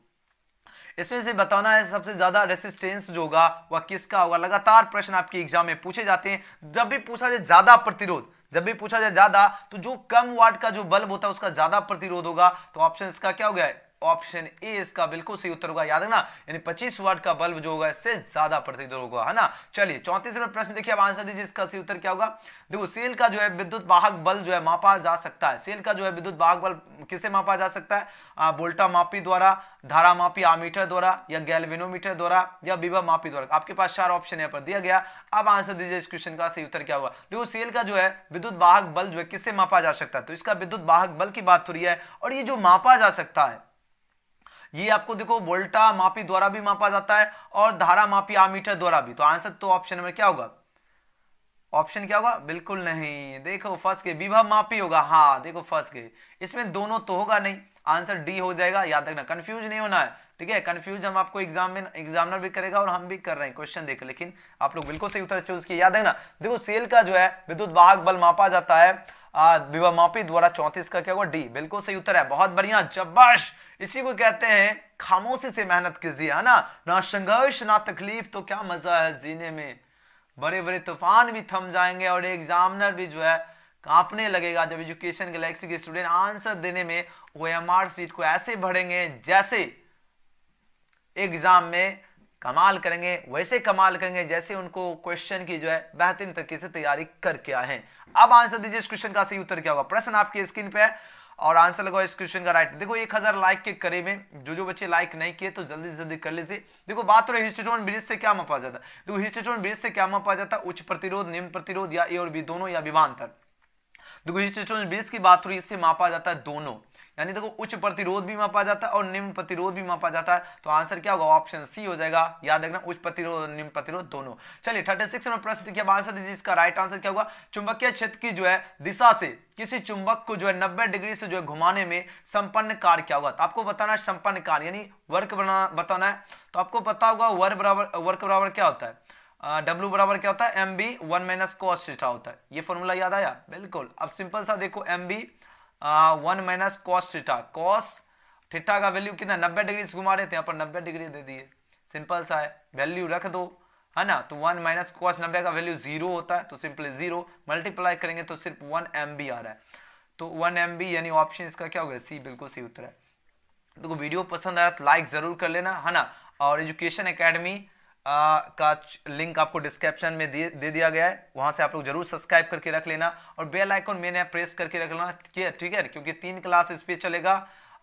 इसमें से बताना है सबसे ज्यादा रेसिस्टेंस जो होगा वह किसका होगा। लगातार प्रश्न आपके एग्जाम में पूछे जाते हैं, जब भी पूछा जाए ज्यादा प्रतिरोध, जब भी पूछा जाए ज्यादा, तो जो कम वाट का जो बल्ब होता है उसका ज्यादा प्रतिरोध होगा, तो ऑप्शन इसका क्या हो गया है ऑप्शन ए इसका बिल्कुल सही उत्तर होगा, याद है ना, यानी 25 वाट का बल्ब जो होगा इससे ज्यादा प्रतिरोध होगा, है ना। चलिए 34 नंबर प्रश्न देखिए, अब आंसर दीजिए, इसका सही उत्तर क्या होगा। देखो सेल का जो है विद्युत वाहक बल जो है मापा जा सकता है, सेल का जो है विद्युत वाहक बल किससे मापा जा सकता है, वोल्टा मापी द्वारा, धारा मापी आमीटर द्वारा, या गैल्वेनोमीटर द्वारा, या विभव मापी द्वारा। आपके पास 4 ऑप्शन यहाँ पर दिया गया। अब आंसर दीजिए, इस क्वेश्चन का सही उत्तर क्या होगा। देखो सेल का जो है विद्युत वाहक बल जो है किससे मापा जा सकता है, तो इसका विद्युत वाहक बल की बात हो रही है, और ये जो मापा जा सकता है ये आपको देखो वोल्टा मापी द्वारा भी मापा जाता है और धारा मापी आमीटर द्वारा भी। तो आंसर तो ऑप्शन नंबर क्या होगा, ऑप्शन क्या होगा, बिल्कुल नहीं, देखो फंस गए, विभव मापी होगा। हाँ देखो फंस गए, इसमें दोनों तो होगा नहीं, आंसर डी हो जाएगा, याद रखना, कंफ्यूज नहीं होना है, ठीक है। कंफ्यूज हम आपको एग्जाम में एग्जामिनर भी करेगा और हम भी कर रहे हैं क्वेश्चन देख, लेकिन आप लोग बिल्कुल सही उत्तर चूज किए, याद है ना। देखो सेल का जो है विद्युत वाहक बल मापा जाता है विभव मापी द्वारा। 34 का क्या होगा, डी, बिल्कुल सही उत्तर है, बहुत बढ़िया, जबश। इसी को कहते हैं खामोशी से मेहनत कीजिए, है ना संघर्ष ना तकलीफ तो क्या मजा है जीने में, बड़े बड़े तूफान भी थम जाएंगे और एग्जामिनर भी जो है कांपने लगेगा जब एजुकेशन गैलेक्सी के स्टूडेंट आंसर देने में ओएमआर सीट को ऐसे भरेंगे जैसे एग्जाम में कमाल करेंगे, वैसे कमाल करेंगे जैसे उनको क्वेश्चन की जो है बेहतरीन तरीके से तैयारी करके आए हैं। अब आंसर दीजिए, इस क्वेश्चन का सही उत्तर क्या होगा। प्रश्न आपकी स्क्रीन पे है और आंसर लगाओ इस क्वेश्चन का राइट। देखो 1000 लाइक के करीब में, जो बच्चे लाइक नहीं किए तो जल्दी से जल्दी कर लीजिए। देखो बात हो रही है हिस्टोन ब्रिज से क्या मापा जाता है। देखो हिस्टोन ब्रिज से क्या मापा जाता है, उच्च प्रतिरोध, निम्न प्रतिरोध, या ए और बी दोनों, या विभवांतर। देखो हिस्टोन ब्रिज की बात हो रही है, इससे मापा जाता है दोनों, यानी देखो उच्च प्रतिरोध भी मापा जाता है और निम्न प्रतिरोध भी मापा जाता है। तो आंसर क्या होगा, ऑप्शन सी हो जाएगा, याद रखना, उच्च प्रतिरोध और निम्न प्रतिरोध दोनों। चलिए 36 नंबर प्रश्न देखिए, अब आंसर दीजिए, इसका राइट आंसर क्या होगा। चुंबकीय क्षेत्र की जो है दिशा से किसी चुंबक को जो है 90 डिग्री से जो है घुमाने में संपन्न कार्य क्या होगा। तो आपको बताना है संपन्न कार्य, यानी वर्क बताना है। तो आपको पता होगा वर्क बराबर क्या होता है, W बराबर क्या होता है, MB 1 माइनस cos थीटा होता है। ये फॉर्मूला याद आया, बिल्कुल। अब सिंपल सा देखो, MB 1 minus cos theta, cos theta का वैल्यू कितना, 90 डिग्री से घुमा रहे थे, यहाँ पर 90 डिग्री दे दिए, सिंपल सा है, वैल्यू रख दो, है ना। तो 1 माइनस cos 90 का वैल्यू 0 होता है, तो सिंपली 0 मल्टीप्लाई करेंगे तो सिर्फ 1 MB आ रहा है। तो 1 MB यानी ऑप्शन इसका क्या होगा, सी, बिल्कुल सही उत्तर है। देखो वीडियो पसंद आया तो लाइक जरूर कर लेना, है ना। और एजुकेशन एकेडमी का लिंक आपको डिस्क्रिप्शन में दे दिया गया है, वहां से आप लोग जरूर सब्सक्राइब करके रख लेना और बेल आइकन मैंने प्रेस करके रख लेना, ठीक है, क्योंकि 3 क्लास इस पे चलेगा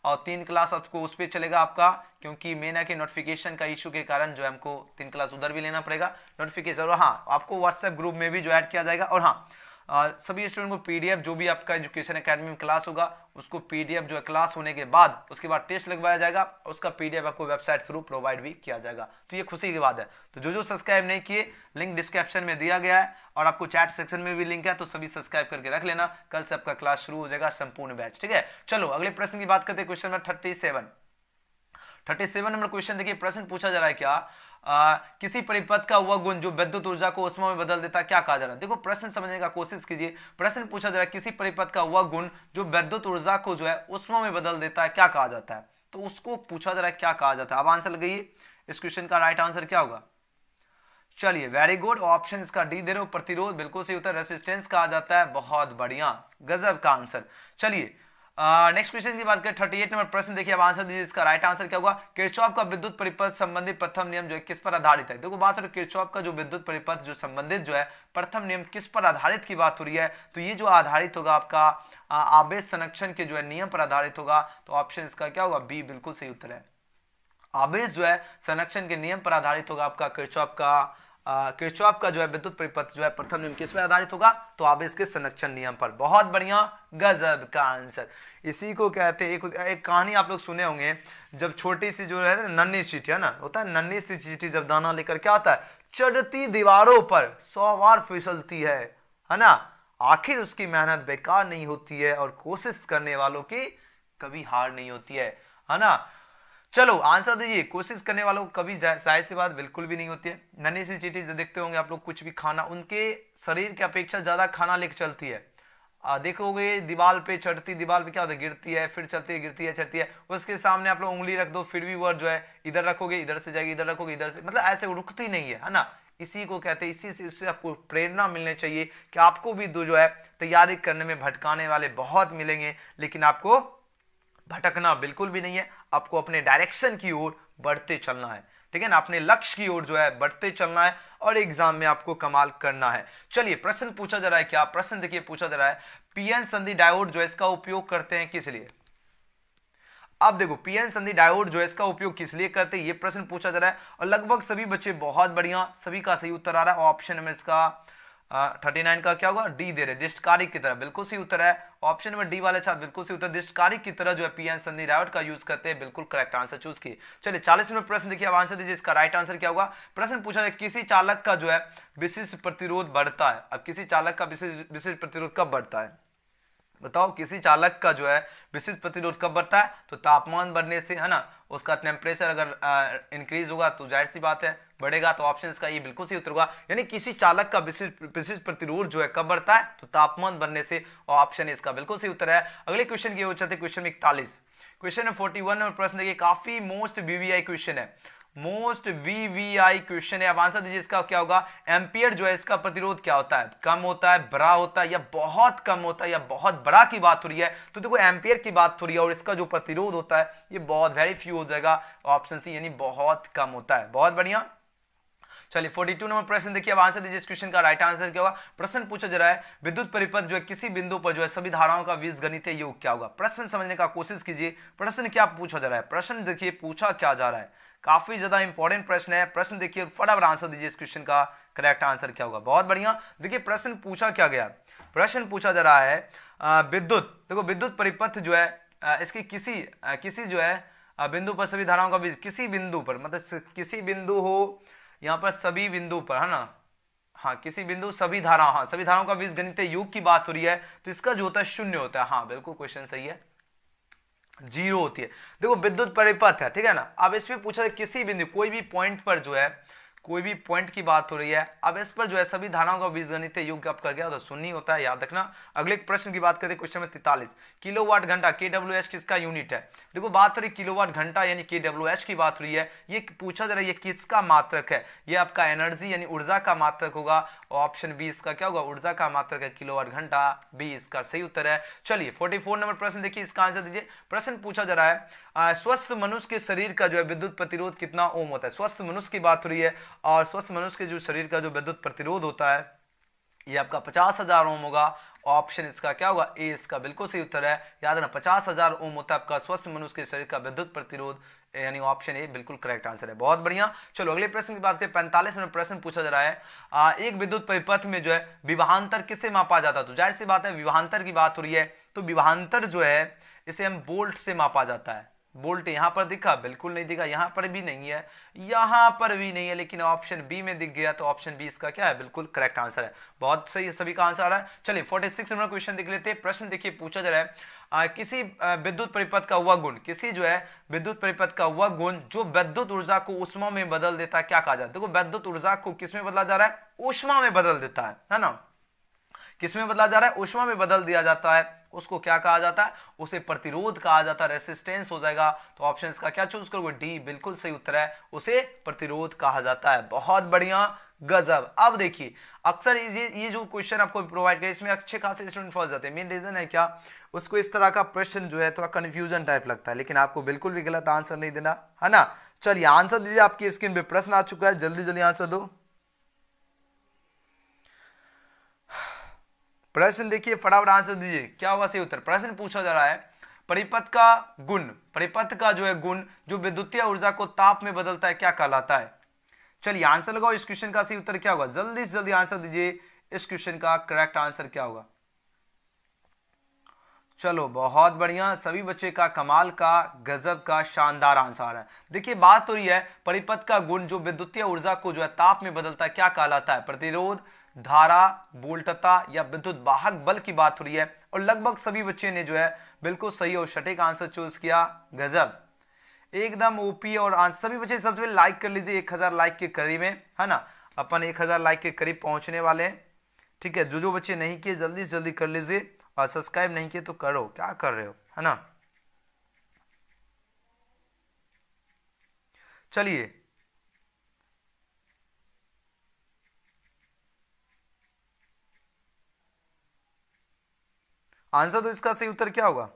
और 3 क्लास आपको उस पे चलेगा आपका, क्योंकि मेना के नोटिफिकेशन का इशू के कारण जो है हमको 3 क्लास उधर भी लेना पड़ेगा नोटिफिकेशन। और हाँ, आपको व्हाट्सएप ग्रुप में भी जो ऐड किया जाएगा। और हाँ, सभी स्टूडेंट को पीडीएफ जो भी आपका एजुकेशन एकेडमी में क्लास होगा उसको पीडीएफ जो है क्लास होने के बाद उसके बाद टेस्ट लगवाया जाएगा, उसका पीडीएफ आपको वेबसाइट थ्रू प्रोवाइड भी किया जाएगा। तो ये खुशी की बात है। तो जो सब्सक्राइब नहीं किए, लिंक डिस्क्रिप्शन में दिया गया है और आपको चैट सेक्शन में भी लिंक है, तो सभी सब्सक्राइब करके रख लेना। कल से आपका क्लास शुरू हो जाएगा संपूर्ण बैच, ठीक है। चलो अगले प्रश्न की बात करते हैं, क्वेश्चन नंबर 37 नंबर क्वेश्चन देखिए, प्रश्न पूछा जा रहा है क्या, किसी परिपथ का वह गुण जो विद्युत ऊर्जा को उष्मा में बदल देता है, क्या कहा जा रहा है। देखो प्रश्न समझने का कोशिश कीजिए। प्रश्न पूछा जा रहा है किसी परिपथ का वह गुण जो विद्युत ऊर्जा को जो है उष्मा में बदल देता है, क्या कहा जाता है। तो उसको पूछा जा रहा है क्या कहा जाता है। अब आंसर लगाइए, इस क्वेश्चन का राइट आंसर क्या होगा। चलिए वेरी गुड, ऑप्शन इसका डी दे रहे हो, प्रतिरोध, बिल्कुल सही उत्तर। रेसिस्टेंस कहा जाता है, बहुत बढ़िया, गजब का आंसर। चलिए नेक्स्ट क्वेश्चन की बात करें, 38 नंबर प्रश्न देखिए, अब आंसर दीजिए, इसका राइट आंसर क्या होगा। किरचॉफ का विद्युत परिपथ संबंधी प्रथम नियम जो है किस पर आधारित है। देखो बात हो रही है किरचॉफ का जो विद्युत परिपथ जो संबंधित जो है प्रथम नियम किस पर आधारित की बात हो रही है। तो ये जो आधारित होगा आपका आवेश संरक्षण के जो है नियम पर आधारित होगा। तो ऑप्शन इसका क्या होगा, बी, बिल्कुल सही उत्तर है। आवेश जो है संरक्षण के नियम पर आधारित होगा आपका किरचॉफ का जो है विद्युत परिपथ जो है प्रथम नियम किस पर आधारित होगा, तो आवेश के संरक्षण नियम पर। बहुत बढ़िया, गजब का आंसर। इसी को कहते हैं, एक कहानी आप लोग सुने होंगे, जब छोटी सी जो है नन्ही चींटी है ना, होता है नन्ही सी चींटी जब दाना लेकर क्या होता है, चढ़ती दीवारों पर 100 बार फिसलती है ना। आखिर उसकी मेहनत बेकार नहीं होती है और कोशिश करने वालों की कभी हार नहीं होती है ना। चलो आंसर दीजिए, कोशिश करने वालों को कभी जाहिर सी बात बिल्कुल भी नहीं होती है। नन्ही सी चींटी देखते होंगे आप लोग, कुछ भी खाना उनके शरीर की अपेक्षा ज्यादा खाना लेकर चलती है। देखोगे दीवार पे चढ़ती, दीवार पे क्या होता है, गिरती है, फिर चलती है, गिरती है, चढ़ती है। उसके सामने आप लोग उंगली रख दो, फिर भी वो जो है इधर रखोगे इधर से जाएगी, इधर रखोगे इधर से, मतलब ऐसे रुकती नहीं है ना। इसी को कहते हैं, इसी से इससे आपको प्रेरणा मिलनी चाहिए कि आपको भी जो है तैयारी करने में भटकाने वाले बहुत मिलेंगे, लेकिन आपको भटकना बिल्कुल भी नहीं है, आपको अपने डायरेक्शन की ओर बढ़ते चलना है, ठीक है ना, अपने लक्ष्य की ओर जो है बढ़ते चलना है और एग्जाम में आपको कमाल करना है। चलिए प्रश्न पूछा जा रहा है, क्या प्रश्न देखिए पूछा जा रहा है, पीएन संधि डायोड जो है इसका उपयोग करते हैं किस लिए। अब देखो पीएन संधि डायोड जो है इसका उपयोग किस लिए करते हैं, ये प्रश्न पूछा जा रहा है और लगभग सभी बच्चे बहुत बढ़िया, सभी का सही उत्तर आ रहा है। ऑप्शन में इसका 39 का क्या होगा, डी दे रहे, दिष्टकारी की तरह, बिल्कुल सही उत्तर है। ऑप्शन नंबर डी वाले छात्र बिल्कुल सही उत्तर, दिष्टकारी की तरह जो है पीएन संधि डायोड का यूज करते हैं, बिल्कुल करेक्ट आंसर चूज किए। चलिए 40 नंबर प्रश्न देखिए, अब आंसर दीजिए, इसका राइट आंसर क्या होगा। प्रश्न पूछा जाए किसी चालक का जो है विशिष्ट प्रतिरोध बढ़ता है। अब किसी चालक का विशिष्ट प्रतिरोध कब बढ़ता है, बताओ, किसी चालक का जो है विशिष्ट प्रतिरोध कब बढ़ता है, तो तापमान बढ़ने से, है ना, उसका टेम्परेचर अगर इंक्रीज होगा तो जाहिर सी बात है बढ़ेगा, तो ऑप्शन इसका ये बिल्कुल सही उत्तर होगा। यानी किसी चालक का विशिष्ट प्रतिरोध जो है कब बढ़ता है, तो तापमान बढ़ने से, और ऑप्शन इसका बिल्कुल सही उत्तर है। अगले क्वेश्चन की ओर चलते, क्वेश्चन 41, क्वेश्चन 41 नंबर प्रश्न देखिए, काफी मोस्ट वीवीआई क्वेश्चन है, मोस्ट वीवीआई क्वेश्चन है। अब आंसर दीजिए, इसका क्या होगा, एम्पियर जो है इसका प्रतिरोध क्या होता है, कम होता है, बड़ा होता है, या बहुत कम होता है, या बहुत बड़ा की बात हो रही है, तो देखो एम्पियर की बात हो रही है और इसका जो प्रतिरोध होता है ये बहुत वेरी फ्यू हो जाएगा, ऑप्शन सी यानी बहुत कम होता है। बहुत बढ़िया। चलिए 42 नंबर प्रश्न देखिए, अब आंसर दीजिए, इस क्वेश्चन का राइट आंसर क्या होगा। प्रश्न पूछा जा रहा है विद्युत परिपथ जो है किसी बिंदु पर जो है सभी धाराओं का बीजगणितीय योग क्या होगा। प्रश्न समझने का कोशिश कीजिए, प्रश्न क्या पूछा जा रहा है, प्रश्न देखिए पूछा क्या जा रहा है, काफी ज्यादा इंपॉर्टेंट प्रश्न है। प्रश्न देखिए फटाफट आंसर दीजिए, इस क्वेश्चन का करेक्ट आंसर क्या होगा। बहुत बढ़िया। देखिए प्रश्न पूछा क्या गया, प्रश्न पूछा जा रहा है विद्युत, देखो विद्युत परिपथ जो है इसकी किसी जो है बिंदु पर सभी धाराओं का बीज, किसी बिंदु पर मतलब किसी बिंदु हो, यहाँ पर सभी बिंदु पर, है ना, हाँ किसी बिंदु सभी धारा, हाँ सभी धाराओं का बीजगणितीय योग की बात हो रही है, तो इसका जो होता है शून्य होता है। हाँ बिल्कुल क्वेश्चन सही है, जीरो होती है। देखो विद्युत परिपथ है, ठीक है ना, अब इसमें पूछा है किसी बिंदु, कोई भी पॉइंट पर जो है, कोई भी पॉइंट की बात हो रही है, अब इस पर जो है सभी धाराओं का बीजगणितीय योग आपका क्या होता है, शून्य होता है, याद रखना। अगले प्रश्न की बात करें, क्वेश्चन में 43, किलोवाट घंटा केडब्ल्यूएच किसका यूनिट है। देखो बात हो रही किलोवाट घंटा यानी केडब्ल्यूएच की बात हो रही है, ये पूछा जा रहा है ये किसका मात्रक है, ये आपका एनर्जी यानी ऊर्जा का मात्रक होगा, ऑप्शन बी इसका क्या होगा, ऊर्जा का मात्रक है किलोवाट घंटा, बी इसका सही उत्तर है। चलिए 44 नंबर प्रश्न देखिए, इसका आंसर दीजिए। प्रश्न पूछा जा रहा है स्वस्थ मनुष्य के शरीर का जो है विद्युत प्रतिरोध कितना ओम होता है। स्वस्थ मनुष्य की बात हो रही है और स्वस्थ मनुष्य के जो शरीर का जो विद्युत प्रतिरोध होता है ये आपका 50,000 ओम होगा, ऑप्शन इसका क्या होगा, ए इसका बिल्कुल सही उत्तर है। याद रखना 50,000 ओम होता है आपका स्वस्थ मनुष्य के शरीर का विद्युत प्रतिरोध, यानी ऑप्शन ए बिल्कुल करेक्ट आंसर है। बहुत बढ़िया। चलो अगले प्रश्न की बात करें, 45 में प्रश्न पूछा जा रहा है एक विद्युत परिपथ में जो है विभवांतर किससे मापा जाता है। तो जाहिर सी बात है विभवांतर की बात हो रही है, तो विभवांतर जो है इसे हम वोल्ट से मापा जाता है। वोल्ट यहां पर दिखा, बिल्कुल नहीं दिखा, यहां पर भी नहीं है, यहां पर भी नहीं है, लेकिन ऑप्शन बी में दिख गया, तो ऑप्शन बी इसका क्या है, बिल्कुल करेक्ट आंसर है। बहुत सही, सभी का आंसर आ रहा है। चलिए 46 नंबर क्वेश्चन देख लेते हैं। प्रश्न देखिए पूछा जा रहा है किसी विद्युत परिपथ का वह गुण, किसी जो है विद्युत परिपथ का वह गुण जो विद्युत ऊर्जा को ऊष्मा में बदल देता है, क्या कहा जाता है। देखो विद्युत ऊर्जा को किस में बदला जा रहा है, ऊष्मा में बदल देता है ना, किसमें बदला जा रहा है, ऊष्मा में बदल दिया जाता है, उसको क्या कहा जाता है, उसे प्रतिरोध कहा जाता है, रेसिस्टेंस हो जाएगा। तो ऑप्शन का क्या चूज करोगे, डी बिल्कुल सही उत्तर है, उसे प्रतिरोध कहा जाता है। बहुत बढ़िया, गजब। अब देखिए अक्सर ये जो क्वेश्चन आपको प्रोवाइड करे इसमें अच्छे खासे स्टूडेंट फंस जाते हैं। मेन रीजन है क्या, उसको इस तरह का प्रश्न जो है थोड़ा कंफ्यूजन टाइप लगता है, लेकिन आपको बिल्कुल भी गलत आंसर नहीं देना, है ना। चलिए आंसर दीजिए, आपकी स्क्रीन पे प्रश्न आ चुका है, जल्दी जल्दी आंसर दो। प्रश्न देखिए फटाफट आंसर दीजिए, क्या होगा सही उत्तर। प्रश्न पूछा जा रहा है परिपथ का गुण, परिपथ का जो है गुण जो विद्युतीय ऊर्जा को ताप में बदलता है, क्या कहलाता है। चलिए आंसर लगाओ, इस क्वेश्चन का सही उत्तर क्या होगा, जल्दी से जल्दी आंसर दीजिए, इस क्वेश्चन का करेक्ट आंसर क्या होगा। चलो बहुत बढ़िया, सभी बच्चे का कमाल का, गजब का, शानदार आंसर है। देखिए बात हो रही है परिपथ का गुण जो विद्युतीय ऊर्जा को जो है ताप में बदलता है, क्या कहलाता है, प्रतिरोध, धारा, वोल्टता या विद्युत वाहक बल की बात हो रही है। और लगभग सभी बच्चे ने जो है बिल्कुल सही और सटीक आंसर चूज किया, गजब, एकदम ओपी। और आंसर सभी बच्चे सबसे पहले लाइक कर लीजिए, 1000 लाइक के करीब है ना, अपन 1000 लाइक के करीब पहुंचने वाले हैं, ठीक है। जो बच्चे नहीं किए जल्दी से जल्दी कर लीजिए, और सब्सक्राइब नहीं किए तो करो, क्या कर रहे हो, है ना। चलिए आंसर तो इसका सही उत्तर क्या होगा,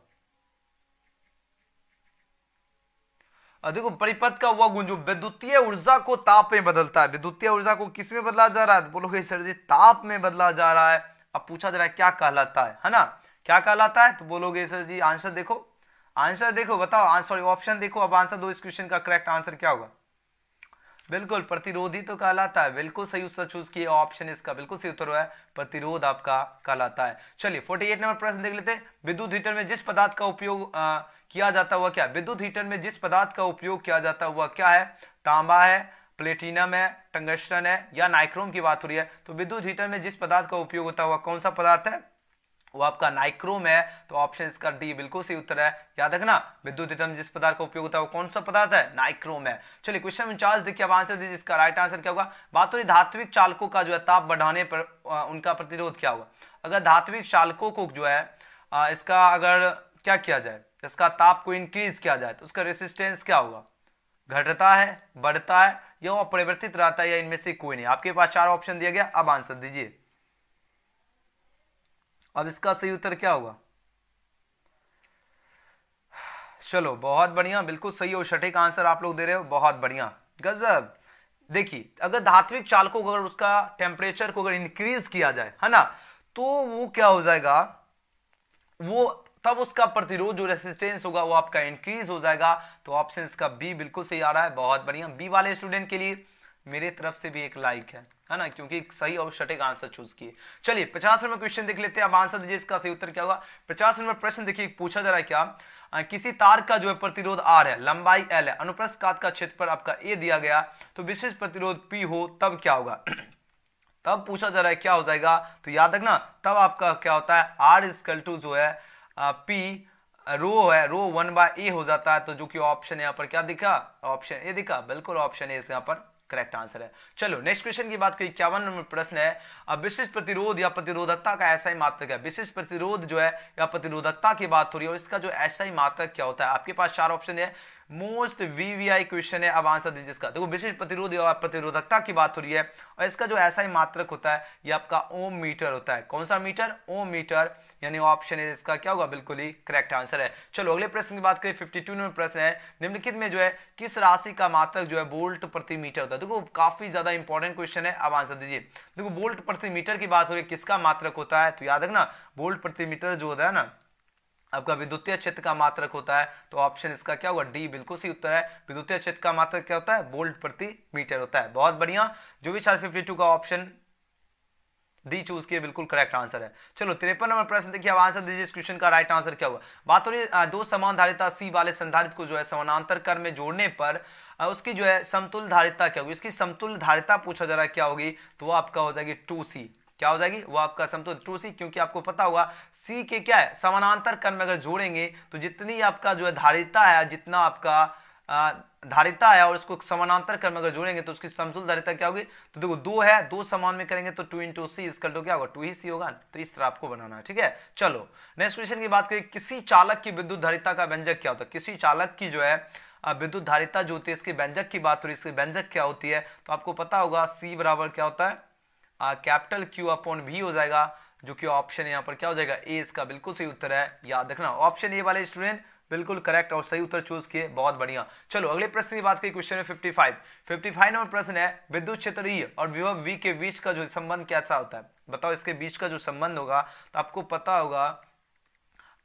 देखो परिपथ का वह गुण जो विद्युतीय ऊर्जा को ताप में बदलता है, विद्युतीय ऊर्जा को किस में बदला जा रहा है? बोलोगे सर जी ताप में बदला जा रहा है। अब पूछा जा रहा है क्या कहलाता है ना, क्या कहलाता है? तो बोलोगे सर जी आंसर देखो, आंसर देखो, बताओ आंसर, ऑप्शन देखो, अब आंसर दो, इस क्वेश्चन का करेक्ट आंसर क्या होगा? बिल्कुल प्रतिरोधी तो कहलाता है, बिल्कुल सही उत्तर चूज किए, ऑप्शन इसका बिल्कुल सही उत्तर है प्रतिरोध आपका कहलाता है। चलिए 48 नंबर प्रश्न देख लेते हैं। विद्युत हीटर में जिस पदार्थ का उपयोग किया जाता हुआ क्या? विद्युत हीटर में जिस पदार्थ का उपयोग किया जाता हुआ क्या है? तांबा है, प्लेटिनम है, टंगस्टन है या नाइक्रोम की बात हो रही है। तो विद्युत हीटर में जिस पदार्थ का उपयोग होता हुआ कौन सा पदार्थ है? वो आपका नाइक्रोम है। तो ऑप्शन इसका डी बिल्कुल सही उत्तर है। याद रखना विद्युत हीटर में जिस पदार्थ का उपयोग होता है वो कौन सा पदार्थ है? नाइक्रोम है। चलिए क्वेश्चन 49 देखिए, अब आंसर दीजिए, इसका राइट आंसर क्या होगा? बात हो रही धात्विक चालकों का जो है ताप बढ़ाने पर उनका प्रतिरोध क्या होगा? अगर धात्विक चालकों को जो है इसका अगर क्या किया जाए, इसका ताप को इंक्रीज किया जाए तो उसका रेसिस्टेंस क्या होगा? घटता है, बढ़ता है या अपरिवर्तित रहता है या इनमें से कोई नहीं? आपके पास 4 ऑप्शन दिया गया, अब आंसर दीजिए। अब इसका सही उत्तर क्या होगा? चलो बहुत बढ़िया, बिल्कुल सही और सटीक आंसर आप लोग दे रहे हो, बहुत बढ़िया, गजब। देखिए अगर धात्विक चालकों को अगर उसका टेम्परेचर को अगर इंक्रीज किया जाए है ना, तो वो क्या हो जाएगा, वो तब उसका प्रतिरोध जो रेसिस्टेंस होगा वो आपका इंक्रीज हो जाएगा। तो ऑप्शन इसका बी बिल्कुल सही आ रहा है, बहुत बढ़िया। बी वाले स्टूडेंट के लिए मेरे तरफ से भी एक लाइक है ना, क्योंकि सही और सटीक आंसर चूज किए। चलिए 50 नंबर क्वेश्चन देख लेते हैं, अब आंसर दीजिए, इसका सही उत्तर क्या होगा? 50 नंबर प्रश्न देखिए, पूछा जा रहा है क्या? किसी तार का जो है प्रतिरोध R है, लंबाई L है, अनुप्रस्थ काट का क्षेत्रफल आपका A दिया गया, तो विशिष्ट प्रतिरोध P हो तब क्या होगा? तब पूछा जा रहा है क्या हो जाएगा? तो याद रखना तब आपका क्या होता है? R इक्वल टू जो है P रो है, रो 1/A हो जाता है। तो जो कि ऑप्शन यहाँ पर क्या दिखा? ऑप्शन ए दिखा, बिल्कुल ऑप्शन ए यहाँ पर करेक्ट आंसर है। चलो नेक्स्ट क्वेश्चन की बात करें, 51 नंबर प्रश्न है। अब विशिष्ट प्रतिरोध या प्रतिरोधकता का ऐसा ही मात्रक है। विशिष्ट प्रतिरोध जो है या प्रतिरोधकता की बात हो रही है, और इसका जो ऐसा ही मात्रक क्या होता है? आपके पास 4 ऑप्शन है, मोस्ट वीवीआई क्वेश्चन है। अब आंसर दीजिए इसका। देखो विशिष्ट प्रतिरोध या प्रतिरोधकता की बात हो रही है, और इसका जो ऐसा ही मात्रक होता है ये आपका ओम मीटर होता है। कौन सा मीटर? ओम मीटर, यानी ऑप्शन है इसका क्या होगा? बिल्कुल ही करेक्ट आंसर है। चलो अगले प्रश्न की बात करें, 52 नंबर प्रश्न है। निम्नलिखित में जो है किस राशि का मात्रक जो है वोल्ट प्रति मीटर होता है? देखो काफी ज्यादा इंपॉर्टेंट क्वेश्चन है, अब आंसर दीजिए। देखो वोल्ट प्रति मीटर की बात हो रही है, किसका मात्रक होता है? तो याद रखना वोल्ट प्रति मीटर जो होता है ना आपका विद्युतीय क्षेत्र का मात्रक होता है। तो ऑप्शन इसका क्या होगा? डी बिल्कुल सही उत्तर है। विद्युतीय क्षेत्र का मात्रक क्या होता है? वोल्ट प्रति मीटर होता है। बहुत बढ़िया, जो भी 52 का ऑप्शन डी चूज किए, बिल्कुल करेक्ट आंसर है। चलो 53 नंबर प्रश्न देखिए, अब आंसर दीजिए, इस क्वेश्चन का राइट आंसर क्या होगा? बात हो रही है दो समान धारिता सी वाले संधारित्र को जो है समानांतर क्रम में जोड़ने पर उसकी जो है समतुल्य धारिता क्या होगी? इसकी समतुल्य धारिता पूछा जा रहा है क्या होगी? तो वो आपका हो जाएगी 2C। क्या हो जाएगी? वो आपका समतुल्य 2C, क्योंकि आपको पता होगा C के क्या है, समानांतर क्रम में अगर जोड़ेंगे तो जितनी आपका जो है धारिता है, जितना आपका धारिता है और उसको समानांतर क्रम में अगर जोड़ेंगे तो उसकी समतुल्य धारिता क्या होगी? तो देखो 2 है, 2 समान में करेंगे तो 2 × C इसका क्या होगा? 2 ही C होगा। तो इस तरह आपको बनाना है, ठीक है। चलो नेक्स्ट क्वेश्चन की बात करें, किसी चालक की विद्युत धारिता का व्यंजक क्या होता है? किसी चालक की जो है विद्युत धारिता जो होती है, इसके व्यंजक की बात हो रही है, इसकी व्यंजक क्या होती है? तो आपको पता होगा C बराबर क्या होता है? कैपिटल Q/V हो जाएगा, जो कि ऑप्शन यहाँ पर क्या हो जाएगा? ए इसका बिल्कुल सही उत्तर है। याद रखना ऑप्शन ए वाले स्टूडेंट बिल्कुल करेक्ट और सही उत्तर चूज किए, बहुत बढ़िया। चलो अगले प्रश्न की बात करें, क्वेश्चन है 55 नंबर प्रश्न है, विद्युत क्षेत्र E और विभव V के बीच का जो संबंध कैसा होता है? बताओ इसके बीच का जो संबंध होगा, तो आपको पता होगा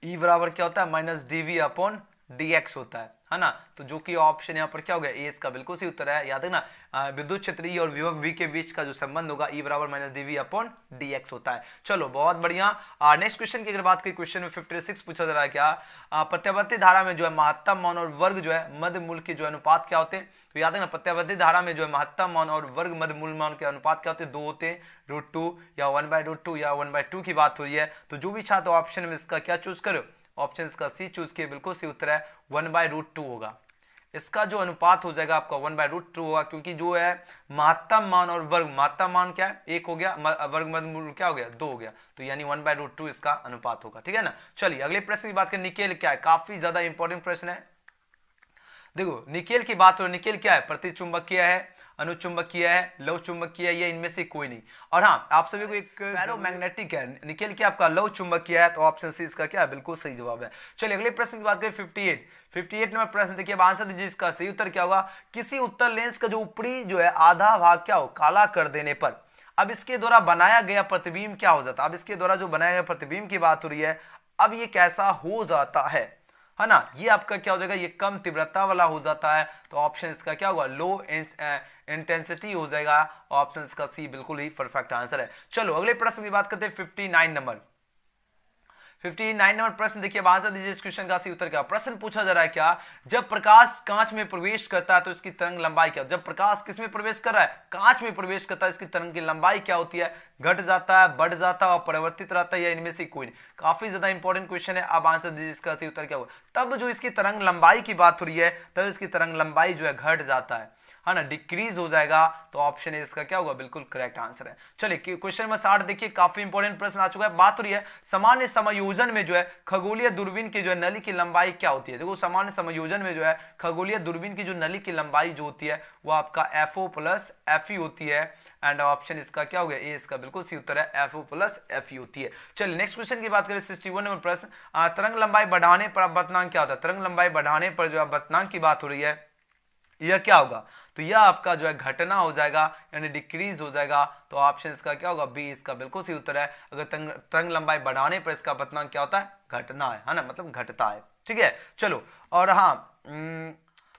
E बराबर क्या होता है? -dV/dx होता है ना। तो जो कि ऑप्शन यहाँ पर क्या हो गया? ए इसका बिल्कुल सही उत्तर है। याद रखना विद्युत क्षेत्र E और विभव V के बीच का जो संबंध होगा E बराबर -dV/dx होता है। चलो बहुत बढ़िया। नेक्स्ट क्वेश्चन की अगर बात करें, क्वेश्चन में 56 पूछा जा रहा है क्या? प्रत्यावर्ती धारा में जो है महत्तम मान और वर्ग जो है मध्य मूल के जो अनुपात क्या होते हैं? तो याद रखना प्रत्यावर्ती धारा में जो है महत्तम मान और वर्ग मध्य मूल मान के अनुपात क्या होते हैं? 2 होते हैं, √2 या 1/√2 या 1/2 की बात हो रही है। तो जो भी छात्र ऑप्शन में इसका क्या चूज करो? ऑप्शन का सी चूज किए, बिल्कुल सही उत्तर है 1/√2 होगा। इसका जो अनुपात हो जाएगा आपका 1/√2 होगा, क्योंकि जो है महत्तम मान और वर्ग, महत्तम मान क्या है? 1 हो गया, वर्ग मध्य मूल क्या हो गया? 2 हो गया, तो यानी 1/√2 इसका अनुपात होगा, ठीक है ना। चलिए अगले प्रश्न की बात करें, निकेल क्या है? काफी ज्यादा इंपॉर्टेंट प्रश्न है। देखो निकेल की बात हो, निकेल क्या है? प्रतिचुंबकीय है, अनुचुंबकीय है, लौह चुंबकीय है, या इनमें से कोई नहीं। और हाँ, आप सभी को एक फेरोमैग्नेटिक है, निकेल की आपका लौह चुंबकीय है, तो ऑप्शन सी इसका क्या है, बिल्कुल सही जवाब है। चलिए अगले प्रश्न की बात करें 58 नंबर प्रश्न देखिए, अब आंसर दीजिए इसका सही उत्तर क्या होगा। किसी उत्तर लेंस का जो ऊपरी जो है आधा भाग क्या हो, काला कर देने पर अब इसके द्वारा बनाया गया प्रतिबिंब क्या हो जाता है। अब इसके द्वारा जो बनाया गया प्रतिबिंब की बात हो रही है, अब ये कैसा हो जाता है ना, ये आपका क्या हो जाएगा, ये कम तीव्रता वाला हो जाता है, तो ऑप्शन इसका क्या होगा, लो इंटेंसिटी हो जाएगा। ऑप्शन इसका सी बिल्कुल ही परफेक्ट आंसर है। चलो अगले प्रश्न की बात करते हैं 59 नंबर प्रश्न देखिए, अब आंसर दीजिए इस क्वेश्चन का सही उत्तर क्या। प्रश्न पूछा जा रहा है क्या, जब प्रकाश कांच में प्रवेश करता है तो इसकी तरंग लंबाई क्या। जब प्रकाश किस में प्रवेश कर रहा है, कांच में प्रवेश करता है, इसकी तरंग की लंबाई क्या होती है, घट जाता है, बढ़ जाता है और परिवर्तित रहता है, या इनमें से कोई नहीं। काफी ज्यादा इंपॉर्टेंट क्वेश्चन है। अब आंसर दीजिए इसका सही उत्तर क्या होगा। तब जो इसकी तरंग लंबाई की बात हो रही है, तब इसकी तरंग लंबाई जो है घट जाता है ना, डिक्रीज हो जाएगा, तो ऑप्शन इसका क्या होगा, बिल्कुल करेक्ट आंसर है। चलिए क्वेश्चन नंबर 60 देखिए, काफी इंपॉर्टेंट प्रश्न आ चुका है। बात हो रही है सामान्य समायोजन में जो है खगोलीय दूरबीन की जो है नली की लंबाई क्या होती है। देखो सामान्य समायोजन में जो है खगोलीय दूरबीन की जो नली की लंबाई जो होती है वो आपका FO प्लस FE होती है, एंड ऑप्शन इसका क्या हो गया, ए इसका बिल्कुल सही उत्तर है, FO प्लस FE होती है। चलिए नेक्स्ट क्वेश्चन की बात करें 61 नंबर प्रश्न, तरंग लंबाई बढ़ाने पर अपवर्तनांक क्या होता है। तरंग लंबाई बढ़ाने पर जो अपवर्तनांक की बात हो रही है, यह क्या होगा, तो यह आपका जो है घटना हो जाएगा, यानी डिक्रीज हो जाएगा, तो ऑप्शन इसका क्या होगा, बी इसका बिल्कुल सही उत्तर है। अगर तरंग लंबाई बढ़ाने पर इसका अपवर्तनांक क्या होता है, घटना है ना, मतलब घटता है। ठीक है, चलो और हाँ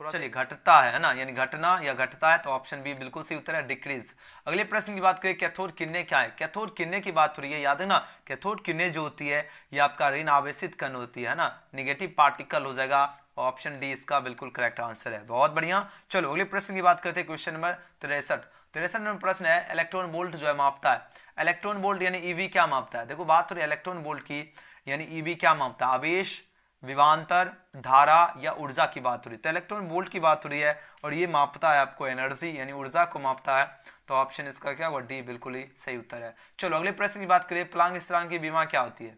चलिए घटता है ना, यानी घटना या घटता है, तो ऑप्शन बी बिल्कुल सही उत्तर है, डिक्रीज। अगले प्रश्न की बात करें, कैथोड किरणें क्या है। कैथोड किरणें की बात हो रही है, याद है ना, कैथोड किरणें जो होती है ये आपका ऋण आवेशित कण होती है ना, निगेटिव पार्टिकल हो जाएगा। ऑप्शन डी इसका बिल्कुल करेक्ट आंसर है, बहुत बढ़िया। चलो अगले प्रश्न की बात करते हैं, क्वेश्चन नंबर 63 नंबर प्रश्न है, इलेक्ट्रॉन वोल्ट जो है मापता है। इलेक्ट्रॉन वोल्ट यानी ईवी क्या मापता है। देखो बात हो रही है इलेक्ट्रॉन वोल्ट की, यानी ईवी क्या मापता है, आवेश, विभवांतर, धारा या ऊर्जा की बात हो रही है। तो इलेक्ट्रॉन वोल्ट की बात हो रही है और ये मापता है आपको एनर्जी यानी ऊर्जा को मापता है, तो ऑप्शन इसका क्या होगा, डी बिल्कुल ही सही उत्तर है। चलो अगले प्रश्न की बात करें, प्लांक स्थिरांक की विमा क्या होती है।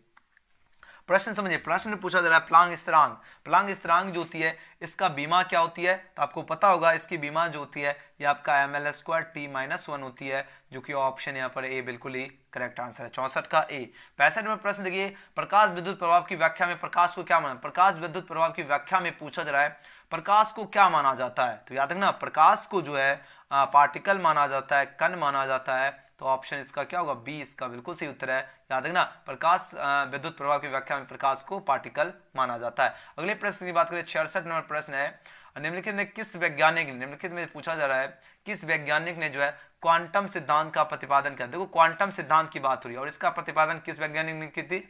प्रश्न समझिए, प्रश्न पूछा जा रहा है प्लांक स्थिरांक जो होती है इसका बीमा क्या होती है, तो आपको पता होगा इसकी बीमा जो होती है ये आपका ml² t-1 होती है, जो कि ऑप्शन यहाँ पर ए बिल्कुल ही करेक्ट आंसर है, 64 का ए। 65 नंबर प्रश्न देखिए, प्रकाश विद्युत प्रभाव की व्याख्या में प्रकाश को क्या माना। प्रकाश विद्युत प्रभाव की व्याख्या में पूछा जा रहा है प्रकाश को क्या माना जाता है, तो याद रखना प्रकाश को जो है पार्टिकल माना जाता है, कण माना जाता है, तो ऑप्शन इसका क्या होगा, बी इसका बिल्कुल सही उत्तर है। याद रखना प्रकाश विद्युत प्रभाव की व्याख्या में प्रकाश को पार्टिकल माना जाता है। अगले प्रश्न की बात करें 66 नंबर प्रश्न है, निम्नलिखित में किस वैज्ञानिक, निम्नलिखित में पूछा जा रहा है किस वैज्ञानिक ने जो है क्वांटम सिद्धांत का प्रतिपादन किया। देखो क्वांटम सिद्धांत की बात हो रही है और इसका प्रतिपादन किस वैज्ञानिक ने की थी,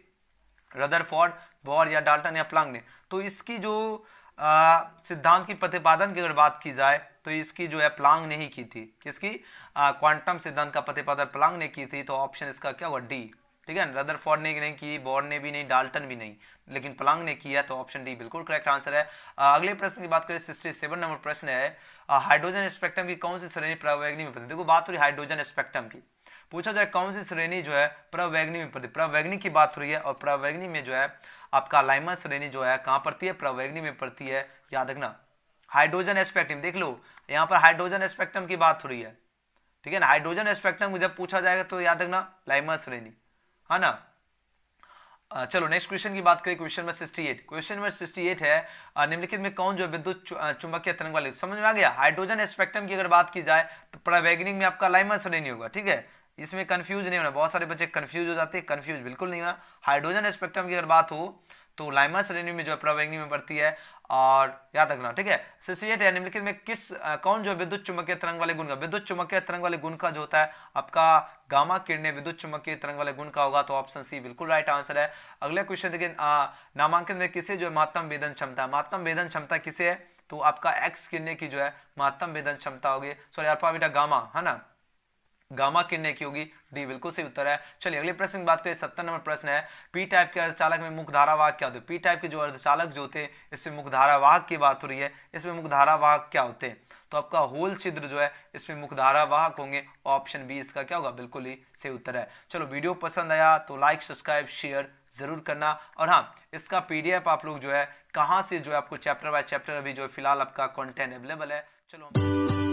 रदरफोर्ड, बोर या डाल्टन या प्लांक ने। तो इसकी जो सिद्धांत की प्रतिपादन की अगर बात की जाए तो इसकी जो है प्लांक ने ही की थी। किसकी, क्वांटम सिद्धांत का प्रतिपादन प्लांक ने की थी, तो ऑप्शन इसका क्या होगा, डी। ठीक है, रदरफोर्ड ने नहीं की, बोर ने भी नहीं, डाल्टन भी नहीं, लेकिन प्लांक ने किया, तो ऑप्शन डी बिल्कुल करेक्ट आंसर है। अगले प्रश्न की बात करें 67 नंबर प्रश्न है, हाइड्रोजन स्पेक्ट्रम की कौन सी श्रेणी प्रवैगिनी में पड़ती है। देखो बात हो रही है हाइड्रोजन स्पेक्ट्रम की, पूछा जाए कौन सी श्रेणी जो है प्रवैगिनी में पड़ती है। प्रवैगिनी की बात हो रही है और प्रवैगिनी में जो है आपका लाइमर श्रेणी जो है कहां पड़ती है, प्रवैगिनी में पड़ती है। याद रखना हाइड्रोजन स्पेक्ट्रम, देख लो यहाँ पर हाइड्रोजन स्पेक्ट्रम की बात हो रही है, ठीक है ना। हाइड्रोजन स्पेक्ट्रम जब पूछा जाएगा तो याद रखना लाइमर श्रेणी, है ना। चलो नेक्स्ट क्वेश्चन की बात करें, क्वेश्चन नंबर 68। क्वेश्चन नंबर 68 है, निम्नलिखित में कौन जो है विद्युत चुंबकीय तरंग वाले, समझ में आ गया। हाइड्रोजन स्पेक्ट्रम की अगर बात की जाए तो प्रवैगिनी में आपका लाइमर श्रेणी होगा, ठीक है, इसमें कंफ्यूज नहीं होना। बहुत सारे बच्चे कंफ्यूज हो जाते हैं, कंफ्यूज बिल्कुल नहीं होना। हाइड्रोजन स्पेक्ट्रम की अगर बात हो तो लाइमर श्रेणी में जो है प्रवैगिनी में पड़ती है, और याद रखना, ठीक है। 68 है, निम्नलिखित में किस कौन जो है विद्युत चुंबकीय तरंग वाले गुण का, विद्युत चुंबकीय तरंग वाले गुण का जो होता है आपका गामा किरणें विद्युत चुंबकीय तरंग वाले गुण का होगा, तो ऑप्शन सी बिल्कुल राइट आंसर है। अगला क्वेश्चन देखिए, नामांकन में किसे जो है महत्तम वेदन क्षमता, महत्तम वेदन क्षमता किसे है, तो आपका एक्स किरणें की जो है महत्तम वेदन क्षमता होगी, सॉरी अल्फा बीटा गामा, है ना, गामा किरणें की होगी, डी बिल्कुल सही उत्तर है। चलिए अगले प्रश्न की बात करें, 70 नंबर प्रश्न है, पी टाइप के अर्धचालक में मुख्य धारावाहक क्या होते हैं। पी टाइप के जो अर्धचालक जो होते हैं इसमें मुख्य धारावाहक की बात हो रही है, इसमें मुख्य धारावाहक क्या होते हैं, तो आपका होल छिद्र जो है इसमें मुख्य धारावाहक होंगे, ऑप्शन बी इसका क्या होगा, बिल्कुल ही सही उत्तर है। चलो वीडियो पसंद आया तो लाइक सब्सक्राइब शेयर जरूर करना, और हाँ इसका पीडीएफ आप लोग जो है कहाँ से जो है आपको चैप्टर बाय चैप्टर अभी जो है फिलहाल आपका कंटेंट अवेलेबल है। चलो